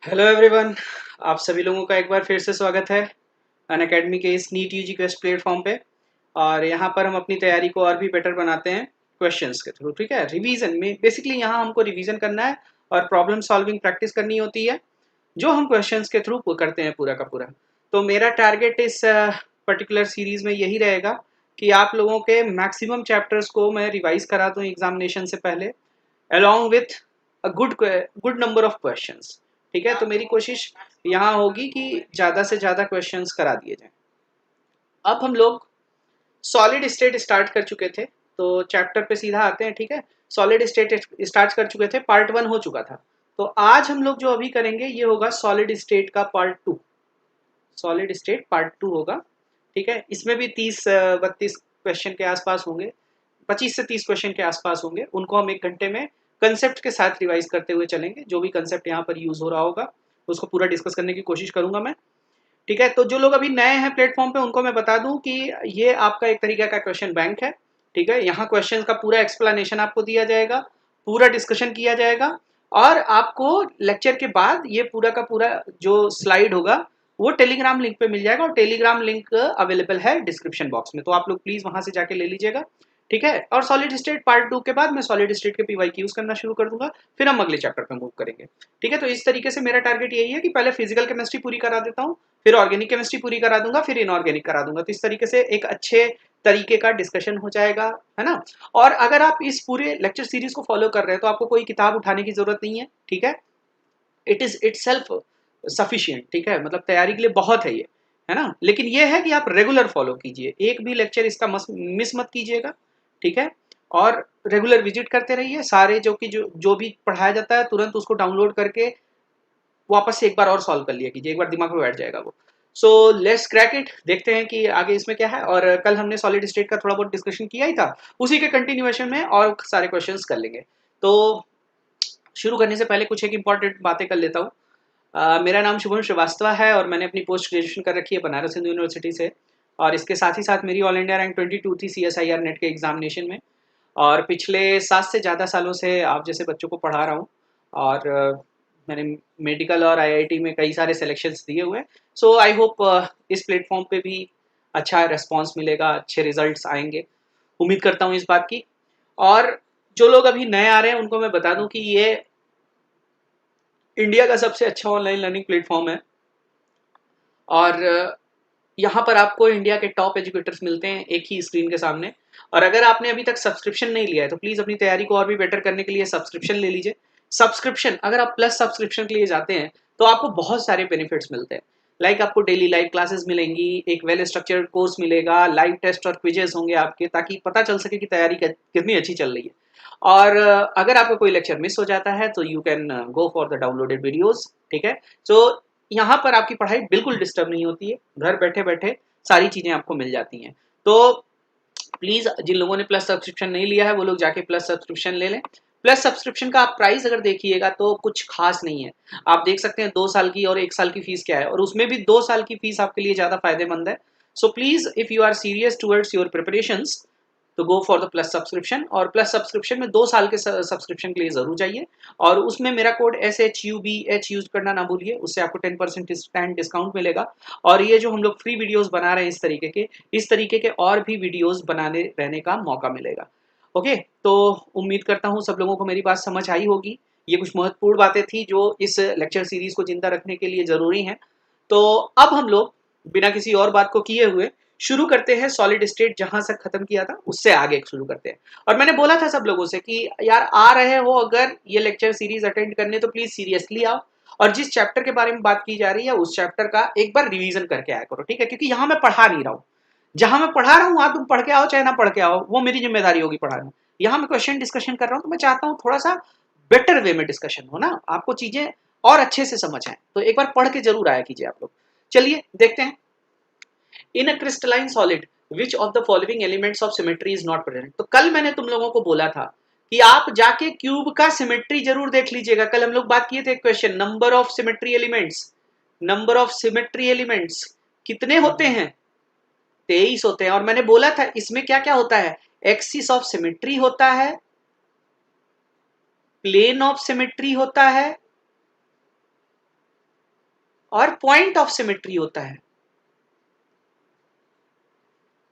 Hello everyone. आप सभी लोगों का एक बार फिर से स्वागत है अनअकैडमी के इस नीट यूजी क्वेस्ट प्लेटफॉर्म पे। और यहाँ पर हम अपनी तैयारी को और भी बेटर बनाते हैं क्वेश्चंस के थ्रू। ठीक है, रिवीजन में बेसिकली यहाँ हमको रिवीजन करना है और प्रॉब्लम सॉल्विंग प्रैक्टिस करनी होती है, जो हम क्वेश्चंस के थ्रू करते हैं पूरा का पूरा। तो मेरा टारगेट इस पर्टिकुलर सीरीज में यही रहेगा कि आप लोगों के मैक्सिमम चैप्टर्स को मैं रिवाइज करा दूँ एग्जामिनेशन से पहले, along with a good number of questions। ठीक है, तो मेरी कोशिश यहाँ होगी कि ज़्यादा से ज़्यादा क्वेश्चंस करा दिए जाएं। अब हम लोग सॉलिड स्टेट स्टार्ट कर चुके थे, तो चैप्टर पे सीधा आते हैं। ठीक है, सॉलिड स्टेट स्टार्ट कर चुके थे, पार्ट 1 हो चुका था। तो आज हम लोग जो अभी करेंगे ये होगा सॉलिड स्टेट का पार्ट 2। सॉलिड स्टेट पार्ट 2 होगा। ठीक है, इसमें भी 30-32 क्वेश्चन के आसपास होंगे, 25 से 30 क्वेश्चन के आसपास होंगे। उनको हम 1 घंटे में कंसेप्ट के साथ रिवाइज करते हुए चलेंगे। जो भी कंसेप्ट यहाँ पर यूज हो रहा होगा उसको पूरा डिस्कस करने की कोशिश करूंगा मैं। ठीक है, तो जो लोग अभी नए हैं प्लेटफॉर्म पे उनको मैं बता दूं कि ये आपका एक तरीके का क्वेश्चन बैंक है। ठीक है, यहाँ क्वेश्चन का पूरा एक्सप्लेनेशन आपको दिया जाएगा, पूरा डिस्कशन किया जाएगा, और आपको लेक्चर के बाद ये पूरा का पूरा जो स्लाइड होगा वो टेलीग्राम लिंक पे मिल जाएगा, और टेलीग्राम लिंक अवेलेबल है डिस्क्रिप्शन बॉक्स में, तो आप लोग प्लीज वहां से जाके ले लीजिएगा। ठीक है, और सॉलिड स्टेट पार्ट 2 के बाद मैं सॉलिड स्टेट के पीवाई यूज करना शुरू कर दूंगा, फिर हम अगले चैप्टर पे मूव करेंगे। ठीक है, तो इस तरीके से मेरा टारगेट यही है कि पहले फिजिकल केमिस्ट्री पूरी करा देता हूँ, फिर ऑर्गेनिक केमिस्ट्री पूरी करा दूंगा, फिर इनऑर्गेनिक करा दूंगा। तो इस तरीके से एक अच्छे तरीके का डिस्कशन हो जाएगा, है ना। और अगर आप इस पूरे लेक्चर सीरीज को फॉलो कर रहे हैं तो आपको कोई किताब उठाने की जरूरत नहीं है। ठीक है, it is it self sufficient. ठीक है, मतलब तैयारी के लिए बहुत है ये, है ना। लेकिन ये है कि आप रेगुलर फॉलो कीजिए, एक भी लेक्चर इसका मिस मत कीजिएगा। ठीक है, और रेगुलर विजिट करते रहिए। सारे जो भी पढ़ाया जाता है तुरंत उसको डाउनलोड करके वापस से एक बार और सॉल्व कर लिया कीजिए, एक बार दिमाग में बैठ जाएगा वो। सो लेट्स क्रैक इट, देखते हैं कि आगे इसमें क्या है। और कल हमने सॉलिड स्टेट का थोड़ा बहुत डिस्कशन किया ही था, उसी के कंटिन्यूएशन में और सारे क्वेश्चंस कर लेंगे। तो शुरू करने से पहले कुछ एक इंपॉर्टेंट बातें कर लेता हूँ। मेरा नाम शुभम श्रीवास्तव है और मैंने अपनी पोस्ट ग्रेजुएशन कर रखी है बनारस हिंदू यूनिवर्सिटी से। और इसके साथ ही साथ मेरी ऑल इंडिया रैंक 22 थी CSIR नेट के एग्जामिनेशन में। और पिछले 7 से ज़्यादा सालों से आप जैसे बच्चों को पढ़ा रहा हूँ। और मैंने मेडिकल और IIT में कई सारे सिलेक्शंस दिए हुए हैं। सो आई होप इस प्लेटफॉर्म पे भी अच्छा रिस्पॉन्स मिलेगा, अच्छे रिजल्ट्स आएंगे, उम्मीद करता हूँ इस बात की। और जो लोग अभी नए आ रहे हैं उनको मैं बता दूं कि ये इंडिया का सबसे अच्छा ऑनलाइन लर्निंग प्लेटफॉर्म है। और यहाँ पर आपको इंडिया के टॉप एजुकेटर्स मिलते हैं एक ही स्क्रीन के सामने। और अगर आपने अभी तक सब्सक्रिप्शन नहीं लिया है तो प्लीज़ अपनी तैयारी को और भी बेटर करने के लिए सब्सक्रिप्शन ले लीजिए। सब्सक्रिप्शन, अगर आप प्लस सब्सक्रिप्शन के लिए जाते हैं तो आपको बहुत सारे बेनिफिट्स मिलते हैं। लाइक आपको डेली लाइव क्लासेस मिलेंगी, एक वेल स्ट्रक्चर्ड कोर्स मिलेगा, लाइव टेस्ट और क्विजेस होंगे आपके, ताकि पता चल सके कि तैयारी कितनी अच्छी चल रही है। और अगर आपका कोई लेक्चर मिस हो जाता है तो you can go for the downloaded videos. ठीक है, सो यहाँ पर आपकी पढ़ाई बिल्कुल डिस्टर्ब नहीं होती है, घर बैठे बैठे सारी चीज़ें आपको मिल जाती हैं। तो प्लीज़ जिन लोगों ने प्लस सब्सक्रिप्शन नहीं लिया है वो लोग जाके प्लस सब्सक्रिप्शन ले लें। प्लस सब्सक्रिप्शन का आप प्राइस अगर देखिएगा तो कुछ खास नहीं है। आप देख सकते हैं 2 साल की और 1 साल की फीस क्या है, और उसमें भी 2 साल की फीस आपके लिए ज़्यादा फायदेमंद है। So please if you are serious towards your preparations तो go for the plus subscription. और प्लस सब्सक्रिप्शन में 2 साल के सब्सक्रिप्शन के लिए जरूर चाहिए। और उसमें मेरा कोड SHUBH यूज करना ना भूलिए, उससे आपको 10% डिस्काउंट मिलेगा। और ये जो हम लोग फ्री वीडियोस बना रहे हैं इस तरीके के और भी वीडियोस बनाने रहने का मौका मिलेगा। ओके, तो उम्मीद करता हूँ सब लोगों को मेरी बात समझ आई होगी। ये कुछ महत्वपूर्ण बातें थी जो इस लेक्चर सीरीज को जिंदा रखने के लिए जरूरी हैं। तो अब हम लोग बिना किसी और बात को किए हुए शुरू करते हैं सॉलिड स्टेट, जहां से खत्म किया था उससे आगे शुरू करते हैं। और मैंने बोला था सब लोगों से कि यार आ रहे हो अगर ये लेक्चर सीरीज अटेंड करने तो प्लीज सीरियसली आओ, और जिस चैप्टर के बारे में बात की जा रही है उस चैप्टर का एक बार रिवीजन करके आया करो। ठीक है, क्योंकि यहाँ मैं पढ़ा नहीं रहा हूँ, जहां मैं पढ़ा रहा हूँ वहां तुम पढ़ के आओ चाहे ना पढ़ के आओ, वो मेरी जिम्मेदारी होगी पढ़ाना। यहाँ मैं क्वेश्चन डिस्कशन कर रहा हूँ तो मैं चाहता हूँ थोड़ा सा बेटर वे में डिस्कशन हो ना, आपको चीजें और अच्छे से समझ आए, तो एक बार पढ़ के जरूर आया कीजिए आप लोग। चलिए देखते हैं। In a crystalline solid which of the following elements of symmetry is not present. तो कल मैंने तुम लोगों को बोला था कि आप जाके क्यूब का सिमेट्री जरूर देख लीजिएगा। कल हम लोग बात किए थे question number of symmetry elements. Number of symmetry elements कितने होते हैं? 23 होते हैं। और मैंने बोला था इसमें क्या क्या होता है, एक्सिस ऑफ सिमेट्री होता है, प्लेन ऑफ सिमेट्री होता है, और पॉइंट ऑफ सिमेट्री होता है,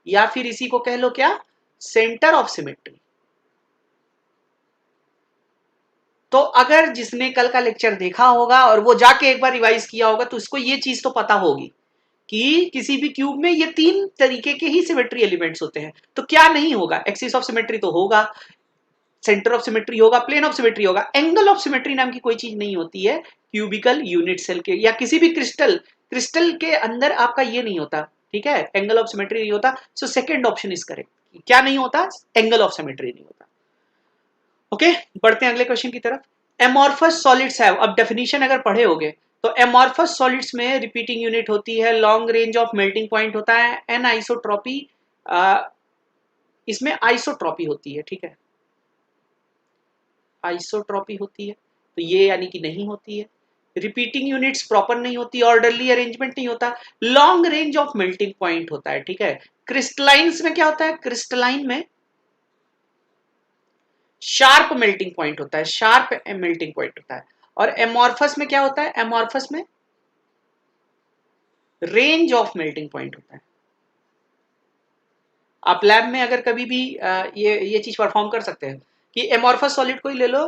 या फिर इसी को कह लो क्या, सेंटर ऑफ सिमेट्री। तो अगर जिसने कल का लेक्चर देखा होगा और वो जाके एक बार रिवाइज किया होगा तो इसको ये चीज तो पता होगी कि किसी भी क्यूब में ये तीन तरीके के ही सिमेट्री एलिमेंट्स होते हैं। तो क्या नहीं होगा, एक्सिस ऑफ सिमेट्री तो होगा, सेंटर ऑफ सिमेट्री होगा, प्लेन ऑफ सिमेट्री होगा, एंगल ऑफ सिमेट्री नाम की कोई चीज नहीं होती है क्यूबिकल यूनिट सेल के या किसी भी क्रिस्टल क्रिस्टल के अंदर आपका ये नहीं होता, ठीक है, एंगल ऑफ सिमेट्री नहीं होता। So second option is correct, क्या नहीं होता, एंगल ऑफ सिमेट्री नहीं होता। ओके, बढ़ते हैं अगले क्वेश्चन की तरफ। एमॉर्फस सॉलिड्स हैव, अब डेफिनेशन अगर पढ़े होगे तो एमॉर्फस सॉलिड्स में रिपीटिंग यूनिट होती है, long range of melting point होता है, एन आइसोट्रॉपी, इसमें आइसोट्रॉपी होती है, ठीक है, आइसोट्रॉपी होती है, तो ये यानी कि नहीं होती है। रिपीटिंग यूनिट्स प्रॉपर नहीं होती, ऑर्डरली अरेंजमेंट नहीं होता, long range of melting point होता है, ठीक है। क्रिस्टलाइंस में क्या होता है, क्रिस्टलाइन में शार्प मेल्टिंग पॉइंट होता है, शार्प मेल्टिंग पॉइंट होता है। और एमॉर्फस में क्या होता है, एमॉर्फस में रेंज ऑफ मेल्टिंग पॉइंट होता है। आप लैब में अगर कभी भी ये चीज परफॉर्म कर सकते हैं कि एमॉर्फस सॉलिड को ही ले लो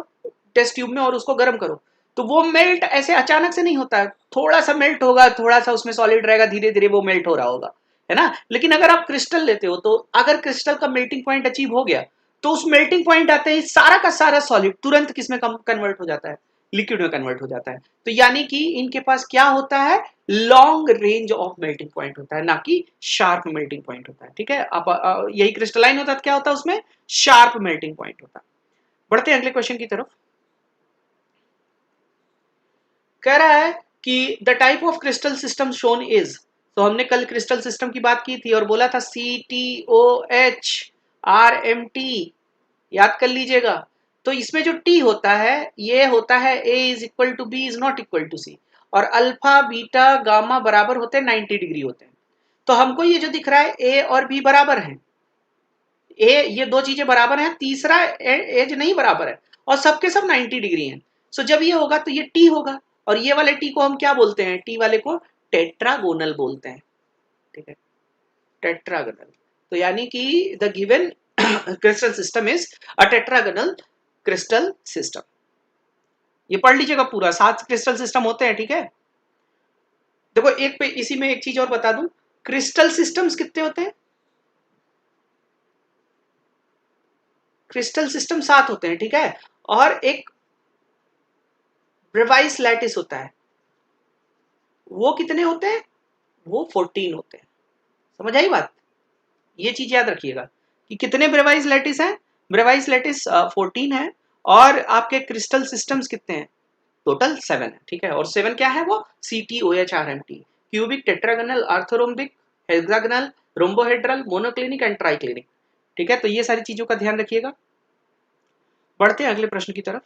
टेस्ट ट्यूब में और उसको गर्म करो, तो वो मेल्ट ऐसे अचानक से नहीं होता है, थोड़ा सा मेल्ट होगा, थोड़ा सा उसमें सॉलिड रहेगा, धीरे धीरे वो मेल्ट हो रहा होगा, है ना। लेकिन अगर आप क्रिस्टल लेते हो तो अगर क्रिस्टल का मेल्टिंग पॉइंट अचीव हो गया तो उस मेल्टिंग पॉइंट आते ही सारा का सारा सॉलिड तुरंत किसमें कन्वर्ट हो जाता है, लिक्विड में कन्वर्ट हो जाता है। तो यानी कि इनके पास क्या होता है, long range of melting point होता है, ना कि शार्प मेल्टिंग पॉइंट होता है, ठीक है। अब यही क्रिस्टलाइन होता है, क्या होता है उसमें, शार्प मेल्टिंग पॉइंट होता है। बढ़ते हैं अगले क्वेश्चन की तरफ। कह रहा है कि the type of crystal system shown is, तो हमने कल क्रिस्टल सिस्टम की बात की थी और बोला था CTOH RMT, याद कर लीजिएगा। तो इसमें जो T होता है ये होता है A is equal to B is not equal to C, और अल्फा बीटा गामा बराबर होते हैं 90 डिग्री होते हैं। तो हमको ये जो दिख रहा है A और B बराबर है, ये दो चीजें बराबर हैं, तीसरा एज नहीं बराबर है, और सबके सब 90 डिग्री हैं। सो जब ये होगा तो ये टी होगा, और ये वाले टी को हम क्या बोलते हैं, टी वाले को टेट्रागोनल बोलते हैं, ठीक है, टेट्रागोनल। तो यानी कि the given crystal system is a tetragonal crystal system. ये पढ़ लीजिएगा पूरा, 7 क्रिस्टल सिस्टम होते हैं, ठीक है। देखो एक पे इसी में एक चीज और बता दूं, क्रिस्टल सिस्टम्स कितने होते हैं, क्रिस्टल सिस्टम 7 होते हैं, ठीक है। और एक ब्रेवाइस लैटिस होता है, वो कितने होते हैं, वो 14 होते हैं। समझ आई बात, ये चीज याद रखिएगा कि कितने ब्रेवाइस लैटिस हैं, ब्रेवाइस लैटिस 14 है, और आपके क्रिस्टल सिस्टम्स कितने हैं, टोटल 7 है, ठीक है। और 7 क्या है, वो CTOH RMT, cubic, tetragonal, orthorhombic, hexagonal, rhombohedral, monoclinic and triclinic, ठीक है। तो ये सारी चीजों का ध्यान रखिएगा। बढ़ते हैं अगले प्रश्न की तरफ।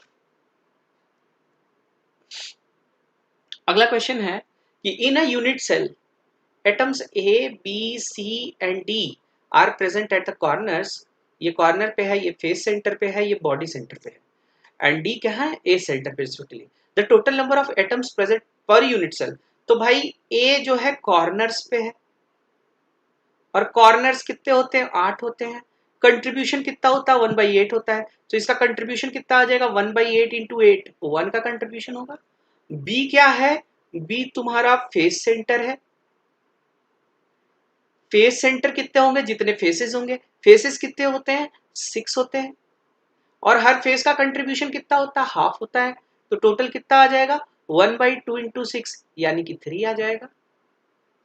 अगला क्वेश्चन है कि in a unit cell atoms A, B, C and D are present at the corners, ये कॉर्नर पे है, ये फेस सेंटर पे है, ये बॉडी सेंटर पे है, एंड D क्या है, A सेंटर पे specifically. The total number of atoms present per unit cell, तो भाई A जो है कॉर्नर्स पे है, और कॉर्नर्स कितने होते हैं, 8 होते हैं। कंट्रीब्यूशन कितना होता है, 1/8 होता है, तो इसका कंट्रीब्यूशन कितना आ जाएगा, 1/8 इंटू 8, 1 का कंट्रीब्यूशन होगा। बी क्या है, बी तुम्हारा फेस सेंटर है, फेस सेंटर कितने होंगे, जितने फेसेस होंगे, फेसेस कितने होते हैं, 6 होते हैं, और हर फेस का कंट्रीब्यूशन कितना होता है, हाफ होता है। तो टोटल कितना आ जाएगा, 1/2 इंटू 6 यानी कि 3 आ जाएगा।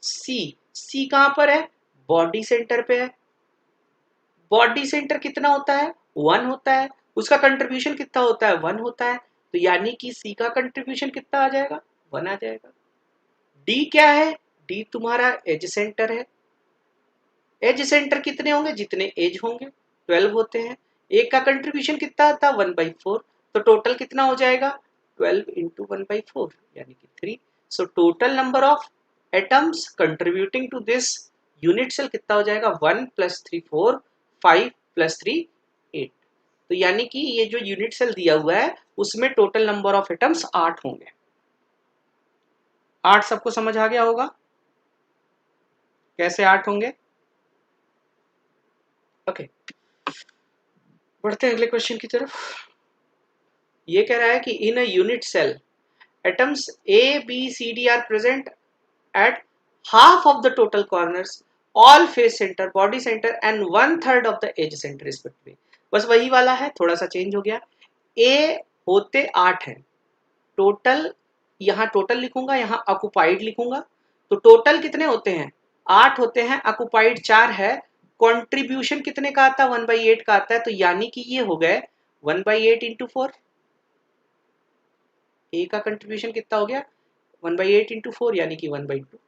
सी, सी कहां पर है, बॉडी सेंटर पे है, बॉडी सेंटर कितना होता है, 1 होता है, उसका कंट्रीब्यूशन कितना होता है, 1 होता है, तो यानी कि सी का कंट्रीब्यूशन कितना आ जाएगा, 1 आ जाएगा। डी क्या है, डी तुम्हारा एज सेंटर है, एज सेंटर कितने होंगे, जितने एज होंगे, 12 होते हैं, एक का कंट्रीब्यूशन कितना आता है, 1/4, तो टोटल कितना हो जाएगा, 12 इंटू 1/4 यानी कि 3। So total number of atoms contributing to this unit cell कितना हो जाएगा, 1 + 3 4, 5 + 3 8। तो यानी कि ये जो यूनिट सेल दिया हुआ है उसमें टोटल नंबर ऑफ एटम्स 8 होंगे। 8 सबको समझ आ गया होगा, कैसे 8 होंगे? ओके, बढ़ते हैं अगले क्वेश्चन की तरफ। ये कह रहा है कि in a unit cell atoms A, B, C, D are present at half of the total corners, all face center, body center and 1/3 of the edge center respectively। बस वही वाला है, थोड़ा सा चेंज हो गया। A होते 8 हैं टोटल, यहाँ टोटल लिखूंगा, यहाँ ऑक्युपाइड लिखूंगा। तो टोटल कितने होते हैं? 8 होते हैं, ऑक्युपाइड 4 है। कंट्रीब्यूशन कितने का आता है? 1/8 का आता है। तो यानी कि ये हो गए 1/8 इंटू 4। ए का कंट्रीब्यूशन कितना हो गया? 1/8 इंटू 4 यानी कि 1/2।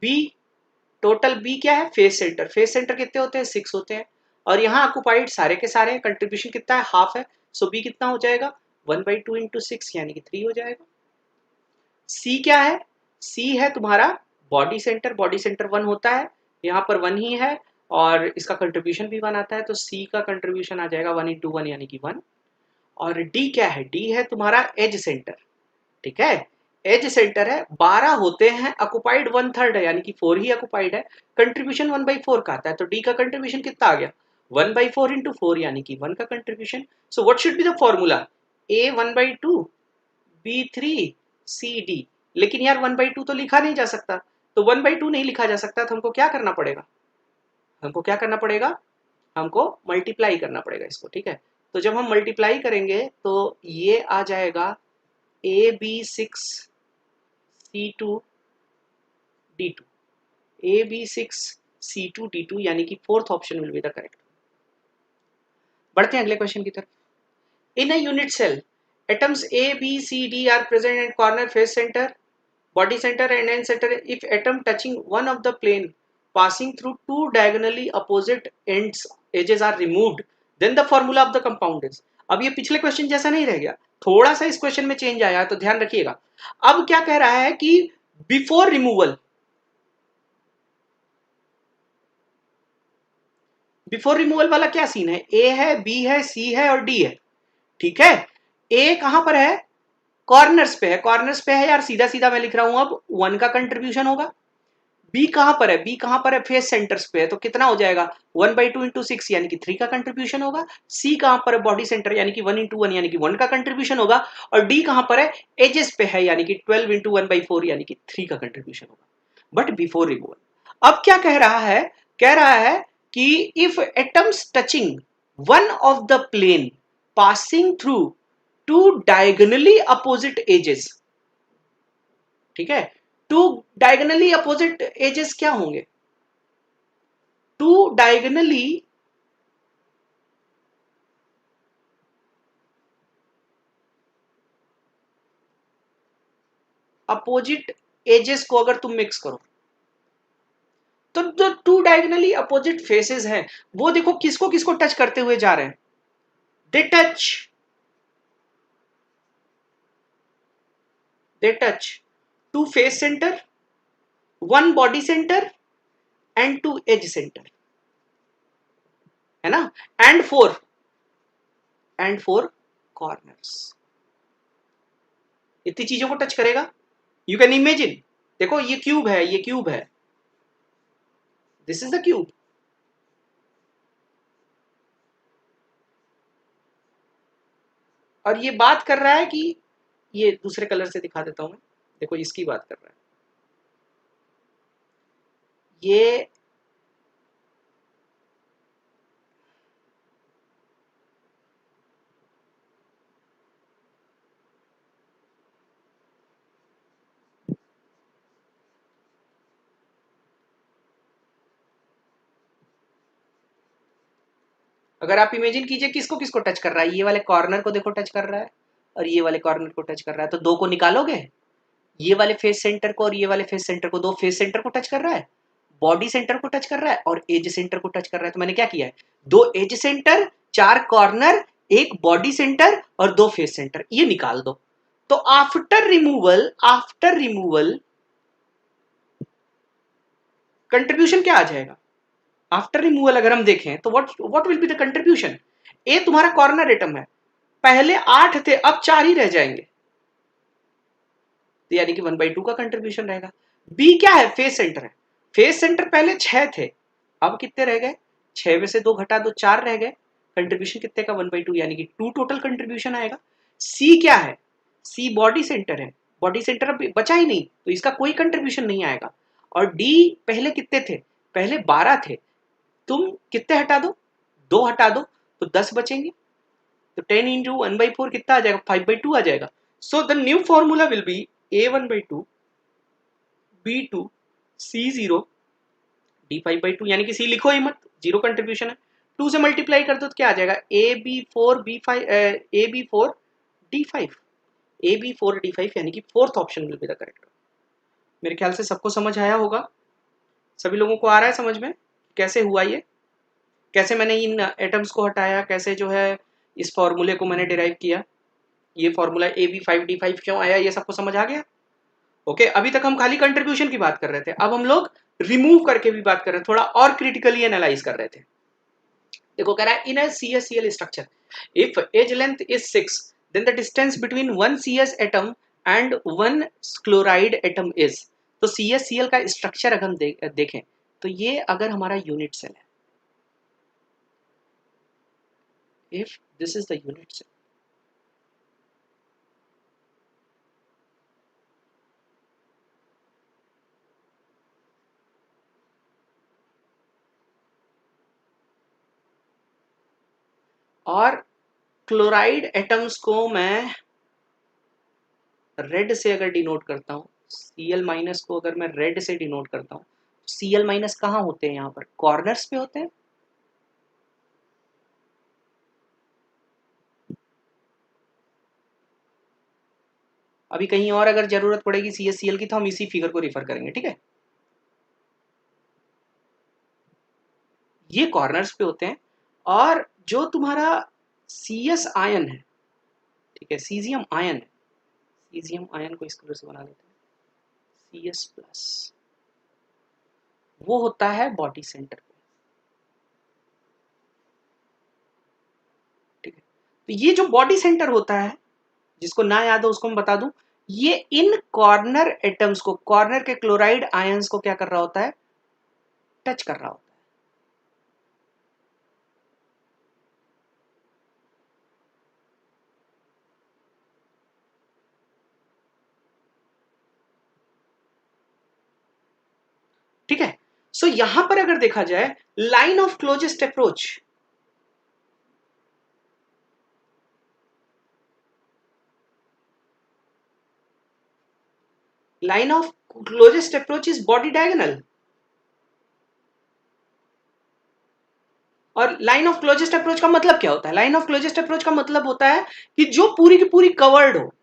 बी टोटल, बी क्या है? Face centre. फेस सेंटर कितने होते हैं? 6 होते हैं। और यहाँ ऑक्युपाइड सारे के सारे, कंट्रीब्यूशन कितना है? हाफ है। सो बी कितना हो जाएगा? 1/2 इंटू 6 यानी कि 3 हो जाएगा। सी क्या है? सी है तुम्हारा बॉडी सेंटर। बॉडी सेंटर 1 होता है, यहाँ पर 1 ही है और इसका कंट्रीब्यूशन भी 1 आता है। तो सी का कंट्रीब्यूशन आ जाएगा 1 इंटू 1 यानी कि 1। और डी क्या है? डी है तुम्हारा एज सेंटर। ठीक है, एज सेंटर है, 12 होते हैं, ऑक्युपाइड 1/3 है यानी कि 4 ही ऑक्युपाइड है। कंट्रीब्यूशन 1/4 का आता है। तो डी का कंट्रीब्यूशन कितना आ गया? 1/4 इंटू 4 यानी कि 1 का contribution. So what should be the formula? A 1/2, B 3, C D. लेकिन यार 1/2 तो लिखा नहीं जा सकता, तो 1/2 नहीं लिखा जा सकता, तो हमको क्या करना पड़ेगा? हमको क्या करना पड़ेगा? हमको मल्टीप्लाई करना पड़ेगा इसको। ठीक है, तो जब हम मल्टीप्लाई करेंगे तो ये आ जाएगा A B 6 C2 D2, A B 6 C2 D2 यानी कि fourth option will be the correct. बढ़ते हैं अगले क्वेश्चन की तरफ। In a unit cell atoms A B C D are present at corner, face center, body center and end center. If atom touching one of the plane passing through two diagonally opposite ends edges are removed, then the formula of the compound is। अब ये पिछले question जैसा नहीं रह गया, थोड़ा सा इस क्वेश्चन में चेंज आया है, तो ध्यान रखिएगा। अब क्या कह रहा है कि बिफोर रिमूवल, बिफोर रिमूवल वाला क्या सीन है? ए है, बी है, सी है और डी है। ठीक है, ए कहां पर है? कॉर्नर्स पे है। कॉर्नर्स पे है यार, सीधा सीधा मैं लिख रहा हूं, अब 1 का कंट्रीब्यूशन होगा। बी कहां पर है? बी कहां पर है? फेस सेंटर्स पे है, तो कितना हो जाएगा? 1/2 इंटू 6 यानी कि 3 का कंट्रीब्यूशन होगा। सी कहां पर है? बॉडी सेंटर यानी कि 1 इंटू 1 यानी कि 1 का कंट्रीब्यूशन होगा। और डी कहां पर है? एजेस पे है यानी कि 12 इंटू 1/4 यानी कि 3 का कंट्रीब्यूशन होगा। बट बिफोर रिमूवल अब क्या कह रहा है? कह रहा है कि if atoms touching one of the plane passing through two diagonally opposite edges. ठीक है, टू डायगोनली अपोजिट एजेस क्या होंगे? टू डायगोनली अपोजिट एजेस को अगर तुम मिक्स करो तो जो टू डायगोनली अपोजिट फेसेस हैं वो देखो किसको किसको टच करते हुए जा रहे हैं? They touch two face centre, one body centre and two edge centre, है ना? And four corners. इतनी चीजों को टच करेगा। यू कैन इमेजिन, देखो ये क्यूब है, ये क्यूब है, दिस इज द क्यूब। और ये बात कर रहा है कि, ये दूसरे कलर से दिखा देता हूं मैं, देखो इसकी बात कर रहा है। ये अगर आप इमेजिन कीजिए किसको किसको टच कर रहा है, ये वाले कॉर्नर को देखो टच कर रहा है और ये वाले कॉर्नर को टच कर रहा है, तो दो को निकालोगे, ये वाले फेस सेंटर को और ये वाले फेस सेंटर को, दो फेस सेंटर को टच कर रहा है, बॉडी सेंटर को टच कर रहा है और एज सेंटर को टच कर रहा है। तो मैंने क्या किया है, दो एज सेंटर, चार कॉर्नर, एक बॉडी सेंटर और दो फेस सेंटर, ये निकाल दो। तो आफ्टर रिमूवल कंट्रीब्यूशन क्या आ जाएगा? आफ्टर रिमूवल अगर हम देखें तो what will be the contribution? ए तुम्हारा कॉर्नर एटम है, पहले 8 थे अब 4 ही रह जाएंगे। तो यानी कि 1/2 का कंट्रीब्यूशन रहेगा। बी क्या है, फेस सेंटर है। फेस सेंटर पहले 6 थे, अब कितने रह गए, 6 में से 2 घटा दो 4 रह गए, कंट्रीब्यूशन कितने का 1/2 यानी कि 2 टोटल कंट्रीब्यूशन आएगा। सी क्या है, सी बॉडी सेंटर है, बॉडी सेंटर अब बचा ही नहीं तो इसका कोई कंट्रीब्यूशन नहीं आएगा। और डी पहले कितने थे, पहले 12 थे, तुम कितने हटा दो, 2 हटा दो तो 10 बचेंगे, तो 10 इंटू 1/4 कितना आ जाएगा, 5/2 आ जाएगा। So the new formula will be A1/2 B2 C0 D5/2, यानी कि C लिखो ही मत, जीरो कंट्रीब्यूशन है, 2 से मल्टीप्लाई कर दो तो क्या आ जाएगा AB4D5 यानी कि fourth option will be the correct. मेरे ख्याल से सबको समझ आया होगा, सभी लोगों को आ रहा है समझ में कैसे हुआ ये, कैसे मैंने इन एटम्स को हटाया, कैसे जो है इस फॉर्मूले को मैंने डिराइव किया, ये फॉर्मूला AB5D5 क्यों आया, ये सबको समझ आ गया। ओके, अभी तक हम खाली कंट्रीब्यूशन की बात कर रहे थे, अब हम लोग रिमूव करके भी बात कर रहे हैं, थोड़ा और क्रिटिकली एनालाइज कर रहे थे। देखो कह रहा है in a CsCl structure if edge length is 6 then the distance between one CS atom and one chloride atom is. तो CsCl का स्ट्रक्चर अगर हम देखें तो ये अगर हमारा यूनिट सेल है, if this is the unit cell, और क्लोराइड एटम्स को मैं रेड से अगर डिनोट करता हूँ, Cl- को अगर मैं रेड से डिनोट करता हूँ, Cl- कहाँ होते हैं, यहाँ पर कॉर्नर्स पे होते हैं। अभी कहीं और अगर जरूरत पड़ेगी CsCl की तो हम इसी फिगर को रिफर करेंगे, ठीक है। ये कॉर्नर्स पे होते हैं, और जो तुम्हारा CS आयन है, ठीक है, सीजियम आयन है, सीजियम आयन को इस कलर से बना लेते हैं CS+, वो होता है बॉडी सेंटर पे, ठीक है। तो ये जो बॉडी सेंटर होता है, जिसको ना याद हो उसको मैं बता दूं, ये इन कॉर्नर एटम्स को, कॉर्नर के क्लोराइड आयंस को क्या कर रहा होता है, टच कर रहा होता है। ठीक है, सो यहां पर अगर देखा जाए line of closest approach, line of closest approach is body diagonal, और लाइन ऑफ क्लोजेस्ट अप्रोच का मतलब क्या होता है, लाइन ऑफ क्लोजेस्ट अप्रोच का मतलब होता है कि जो पूरी की पूरी कवर्ड हो,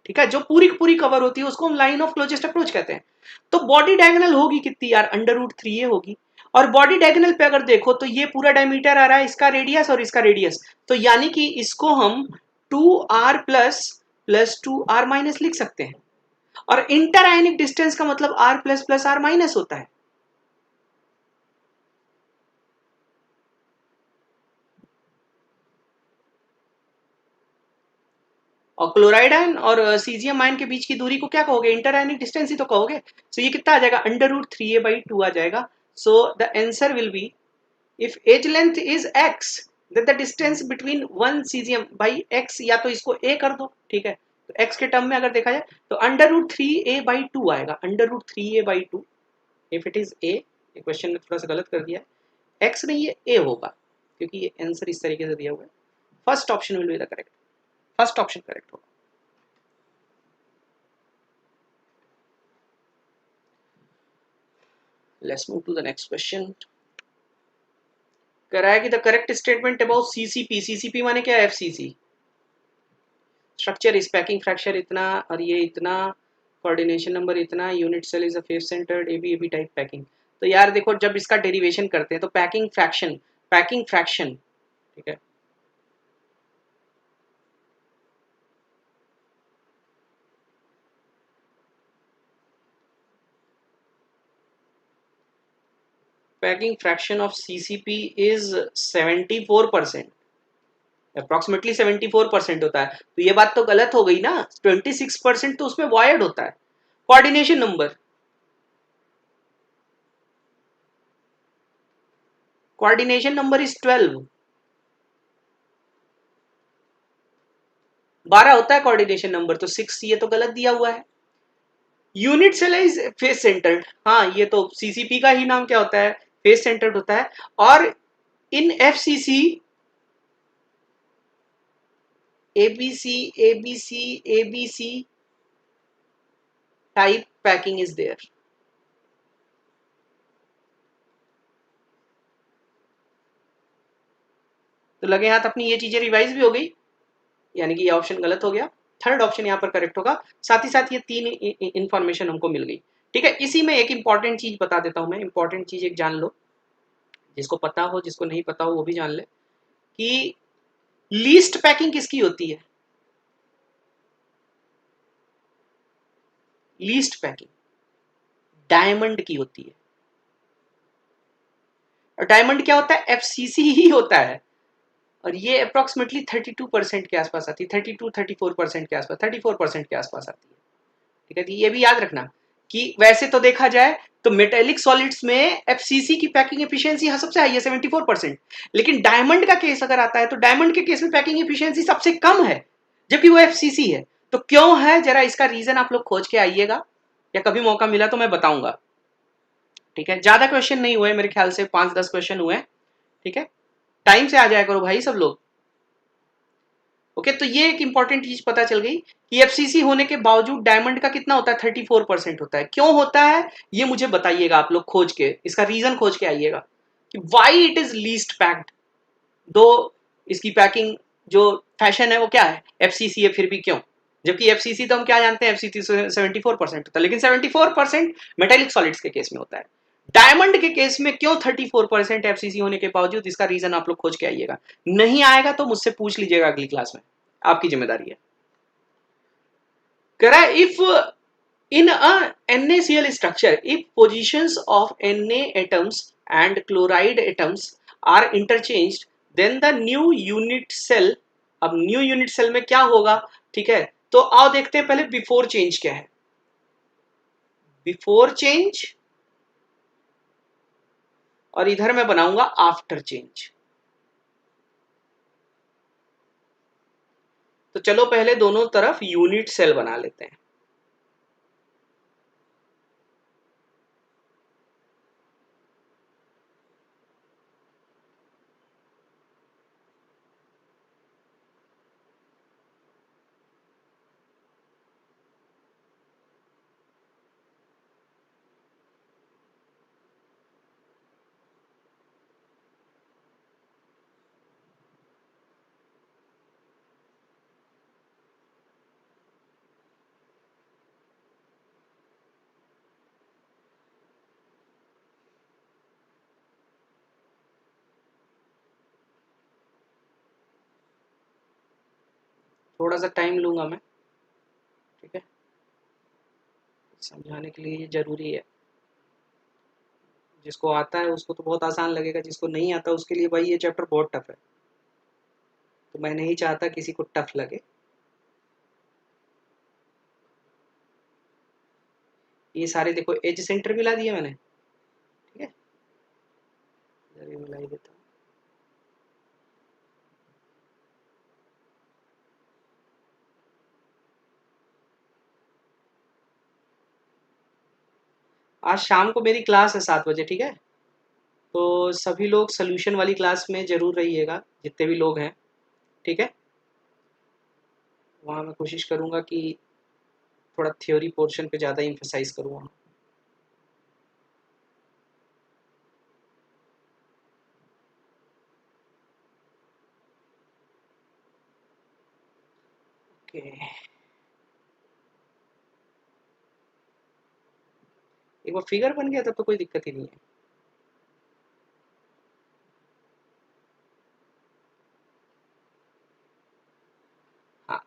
ठीक है, जो पूरी की पूरी कवर होती है उसको हम लाइन ऑफ क्लोजेस्ट अप्रोच कहते हैं। तो बॉडी डायगोनल होगी कितनी यार, √3a होगी, और बॉडी डायगोनल पे अगर देखो तो ये पूरा डायमीटर आ रहा है, इसका रेडियस और इसका रेडियस, तो यानी कि इसको हम 2r प्लस 2r माइनस लिख सकते हैं, और इंटर आयनिक डिस्टेंस का मतलब r plus plus r minus होता है। और क्लोराइड आयन और सीजियम आयन के बीच की दूरी को क्या कहोगे, इंटर आयनिक डिस्टेंस ही तो कहोगे। सो ये कितना आ जाएगा, √3a/2 आ जाएगा। So the answer will be if edge length is x then the distance between one cesium by x, या तो इसको a कर दो, ठीक है, तो x के टर्म में अगर देखा जाए तो √3a/2 आएगा, √3a/2 if it is a, ये क्वेश्चन में थोड़ा सा गलत कर दिया है, x नहीं ये a होगा क्योंकि ये आंसर इस तरीके से दिया हुआ है। First option will be the correct, first option correct होगा। Let's move to the next question. कह रहा है कि the correct statement about CCP, CCP माने क्या है, FCC, structure is packing fracture इतना और ये इतना, कोऑर्डिनेशन नंबर इतना, unit cell is a face centred AB type packing. तो यार देखो जब इसका डेरिवेशन करते हैं तो पैकिंग फ्रैक्शन, पैकिंग फ्रैक्शन, ठीक है, packing fraction of CCP is 74%, approximately 74% होता है। तो ये बात तो गलत हो गई ना, 26% तो उसमें वॉयड होता है, coordination number, coordination number is 12, 12 होता है कोऑर्डिनेशन नंबर, तो 6 ये तो गलत दिया हुआ है। Unit cell is face centred, हाँ ये तो सीसीपी का ही नाम क्या होता है, फेस सेंटर्ड होता है। और in FCC ABC ABC ABC type packing is there. तो लगे हाथ अपनी ये चीजें रिवाइज भी हो गई, यानी कि ये ऑप्शन गलत हो गया, थर्ड ऑप्शन यहाँ पर करेक्ट होगा। साथ ही साथ ये तीन इंफॉर्मेशन हमको मिल गई। ठीक है, इसी में एक इंपॉर्टेंट चीज बता देता हूं मैं, इंपॉर्टेंट चीज एक जान लो, जिसको पता हो जिसको नहीं पता हो वो भी जान ले, कि लीस्ट पैकिंग किसकी होती है। लीस्ट पैकिंग डायमंड की होती है। और डायमंड क्या होता है, एफसीसी ही होता है। और ये अप्रोक्सीमेटली 32% के आसपास आती है, 32-34% के आसपास, 34% के आसपास आती है। ठीक है, तो ये भी याद रखना कि वैसे तो देखा जाए तो मेटेलिक सॉलिड्स में एफसीसी की पैकिंग एफिशिएंसी सबसे हाई है 74%, लेकिन डायमंड का केस अगर आता है तो डायमंड के केस में पैकिंग एफिशिएंसी सबसे कम है, जबकि वो एफसीसी है। तो क्यों है, जरा इसका रीजन आप लोग खोज के आइएगा, या कभी मौका मिला तो मैं बताऊंगा। ठीक है, ज्यादा क्वेश्चन नहीं हुए मेरे ख्याल से, 5-10 क्वेश्चन हुए। ठीक है, टाइम से आ जाया करो भाई सब लोग। ओके, तो ये एक इंपॉर्टेंट चीज पता चल गई कि एफसीसी होने के बावजूद डायमंड का कितना होता है, 34% होता है। क्यों होता है ये मुझे बताइएगा आप लोग खोज के, इसका रीजन खोज के आइएगा कि why it is least packed. दो इसकी पैकिंग जो फैशन है वो क्या है, एफसीसी है, फिर भी क्यों, जबकि एफसीसी तो हम क्या जानते हैं, एफसीसी 74% होता है, लेकिन 74% मेटेलिक सॉलिड्स के केस में होता है। डायमंड के केस में क्यों 34% एफसीसी होने के बावजूद, इसका रीजन आप लोग खोज के आइएगा। नहीं आएगा तो मुझसे पूछ लीजिएगा अगली क्लास में, आपकी जिम्मेदारी है। कह रहा है if in a NaCl structure, if positions of Na atoms and chloride atoms are interchanged, then the new unit cell, अब न्यू यूनिट सेल में क्या होगा। ठीक है, तो आओ देखते हैं पहले बिफोर चेंज क्या है। बिफोर चेंज, और इधर मैं बनाऊंगा आफ्टर चेंज। तो चलो पहले दोनों तरफ यूनिट सेल बना लेते हैं। थोड़ा सा टाइम लूंगा मैं, ठीक है, समझाने के लिए ये जरूरी है। जिसको आता है उसको तो बहुत आसान लगेगा, जिसको नहीं आता उसके लिए भाई ये चैप्टर बहुत टफ है, तो मैं नहीं चाहता किसी को टफ लगे। ये सारे देखो एज सेंटर मिला दिए मैंने, ठीक है, जरा मिला ही देता हूँ। आज शाम को मेरी क्लास है 7 बजे, ठीक है, तो सभी लोग सोल्यूशन वाली क्लास में जरूर रहिएगा, जितने भी लोग हैं। ठीक है, वहाँ मैं कोशिश करूँगा कि थोड़ा थ्योरी पोर्शन पे ज़्यादा इम्फेसाइज करूँ वहाँ। ओके, एक बार फिगर बन गया तब तो कोई दिक्कत ही नहीं है। हाँ,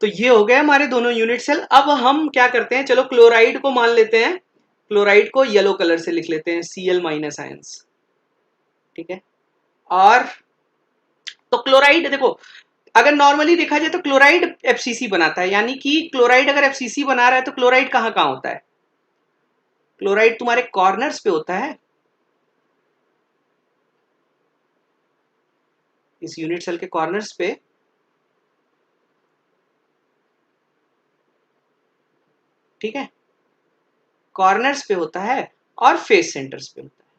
तो ये हो गए हमारे दोनों यूनिट सेल। अब हम क्या करते हैं, चलो क्लोराइड को मान लेते हैं, क्लोराइड को येलो कलर से लिख लेते हैं, Cl माइनस आयंस, ठीक है। और तो क्लोराइड देखो, अगर नॉर्मली देखा जाए तो क्लोराइड एफसीसी बनाता है, यानी कि क्लोराइड अगर एफसीसी बना रहा है तो क्लोराइड कहाँ कहाँ होता है, क्लोराइड तुम्हारे कॉर्नर्स पे होता है, इस यूनिट सेल के कॉर्नर्स पे, ठीक है, कॉर्नर्स पे होता है और फेस सेंटर्स पे होता है।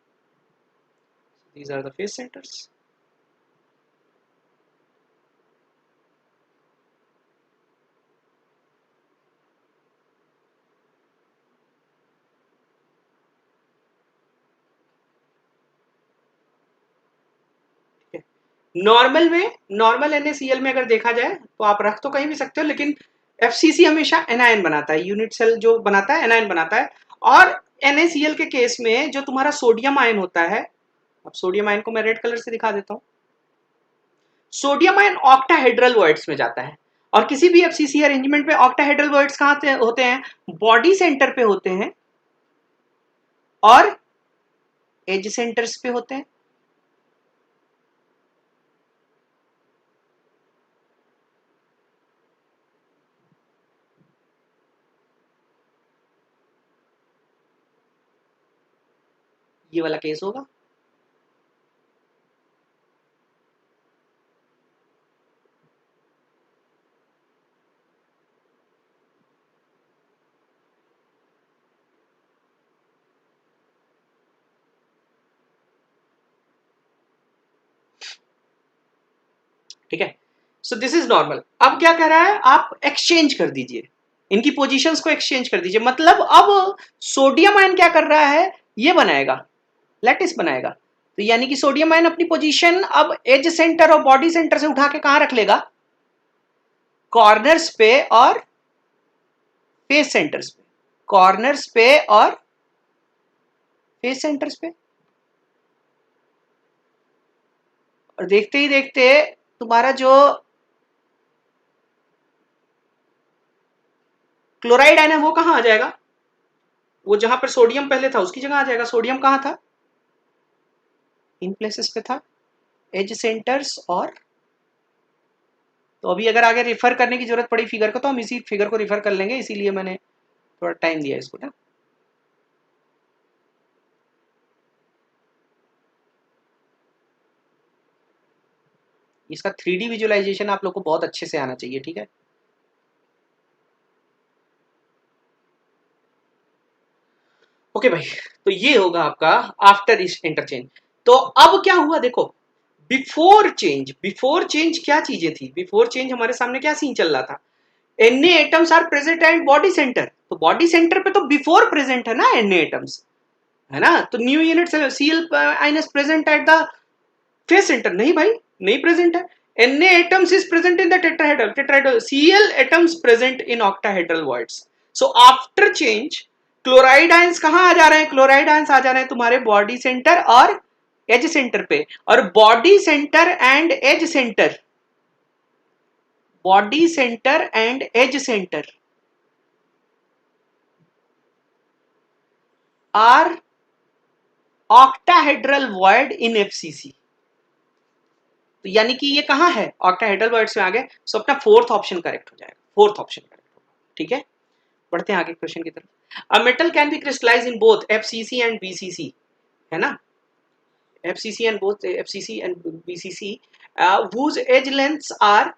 These are the face centres. Normal में, नॉर्मल NaCl में अगर देखा जाए तो आप रख तो कहीं भी सकते हो, लेकिन FCC हमेशा एनायन बनाता है, यूनिट सेल जो बनाता है एनायन बनाता है। और NaCl के केस में जो तुम्हारा सोडियम आयन होता है, अब सोडियम आयन को मैं रेड कलर से दिखा देता हूं, सोडियम आयन ऑक्टाहेड्रल वॉइड्स में जाता है। और किसी भी FCC अरेंजमेंट में ऑक्टाहेड्रल वॉइड्स कहां होते हैं, बॉडी सेंटर पे होते हैं और एज सेंटर्स पे होते हैं। ये वाला केस होगा। ठीक है, सो दिस इज नॉर्मल। अब क्या कह रहा है, आप एक्सचेंज कर दीजिए, इनकी पोजीशंस को एक्सचेंज कर दीजिए, मतलब अब सोडियम आयन क्या कर रहा है, ये बनाएगा, लैटिस बनाएगा। तो यानी कि सोडियम आयन अपनी पोजीशन अब एज सेंटर और बॉडी सेंटर से उठा के कहां रख लेगा, कॉर्नर्स पे और फेस सेंटर्स पे, कॉर्नर्स पे और फेस सेंटर्स पे। और देखते ही देखते तुम्हारा जो क्लोराइड आयन है वो कहां आ जाएगा, वो जहां पर सोडियम पहले था उसकी जगह आ जाएगा। सोडियम कहां था, इन प्लेसेस पे था, एज सेंटर्स और, तो अभी अगर आगे रिफर करने की जरूरत पड़ी फिगर को तो हम इसी फिगर को रिफर कर लेंगे, इसीलिए मैंने थोड़ा टाइम दिया इसको ना। इसका 3D विजुअलाइजेशन आप लोग को बहुत अच्छे से आना चाहिए, ठीक है। ओके भाई, तो ये होगा आपका आफ्टर इस इंटरचेंज। तो अब क्या हुआ देखो, बिफोर चेंज, बिफोर चेंज क्या चीजें थी, बिफोर चेंज हमारे सामने क्या सीन चल रहा था, Na atoms are present at body centre, तो बॉडी सेंटर पे तो बिफोर प्रेजेंट है ना Na एटम्स, है ना। तो new unit Cl ions present at the face centre, नहीं भाई, नहीं प्रेजेंट है। Na atoms is present in the tetrahedral, Cl atoms present in octahedral voids. So after change, chloride ions कहां आ जा रहे हैं, क्लोराइड आयंस आ जा रहे हैं तुम्हारे बॉडी सेंटर और एज सेंटर पे। और body centre and edge centre, body centre and edge centre are octahedral void in FCC। तो यानी कि ये कहां है, ऑक्टाहेड्रल वर्ड्स में आ गए। सो अपना फोर्थ ऑप्शन करेक्ट हो जाएगा, फोर्थ ऑप्शन करेक्ट होगा, ठीक है। बढ़ते हैं आगे क्वेश्चन की तरफ। A metal can be crystallise in both FCC and BCC, है ना, FCC and both FCC and BCC, whose edge lengths are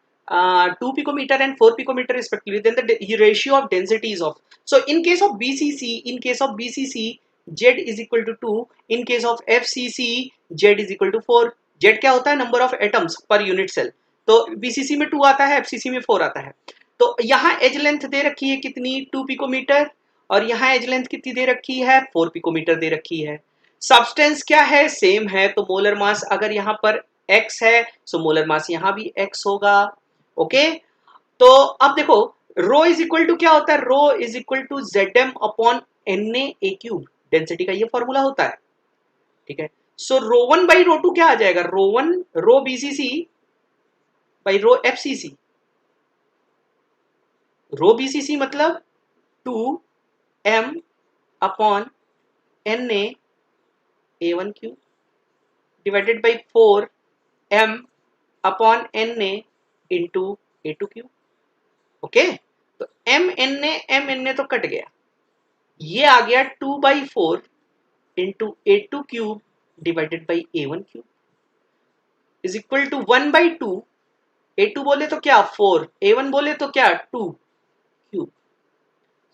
2 picometer and 4 picometer respectively, then the ratio of density is of, so in case of BCC, in case of BCC Z is equal to 2, in case of FCC Z is equal to 4। Z क्या होता है, number of atoms per unit cell, तो BCC में 2 आता है, FCC में 4 आता है। तो यहाँ एज लेंथ दे रखी है कितनी, 2 पिकोमीटर, और यहाँ एज लेंथ कितनी दे रखी है, 4 पिकोमीटर दे रखी है। सब्सटेंस क्या है, सेम है, तो मोलर मास अगर यहाँ पर x है सो मोलर मास यहाँ भी x होगा। ओके, तो अब देखो रो इज इक्वल टू क्या होता है, rho is equal to Zm upon Na cube, density का ये फॉर्मूला होता है, ठीक है। So rho one by rho two क्या आ जाएगा, rho one rho BCC by rho FCC, rho BCC मतलब 2m upon N A one cube divided by 4m upon N into A two cube. Okay, तो M N A तो cut गया, ये आ गया 2/4 into A two cube divided by a one cube is equal to 1/2। A two बोले तो क्या 4, ए one बोले तो क्या 2 क्यूब।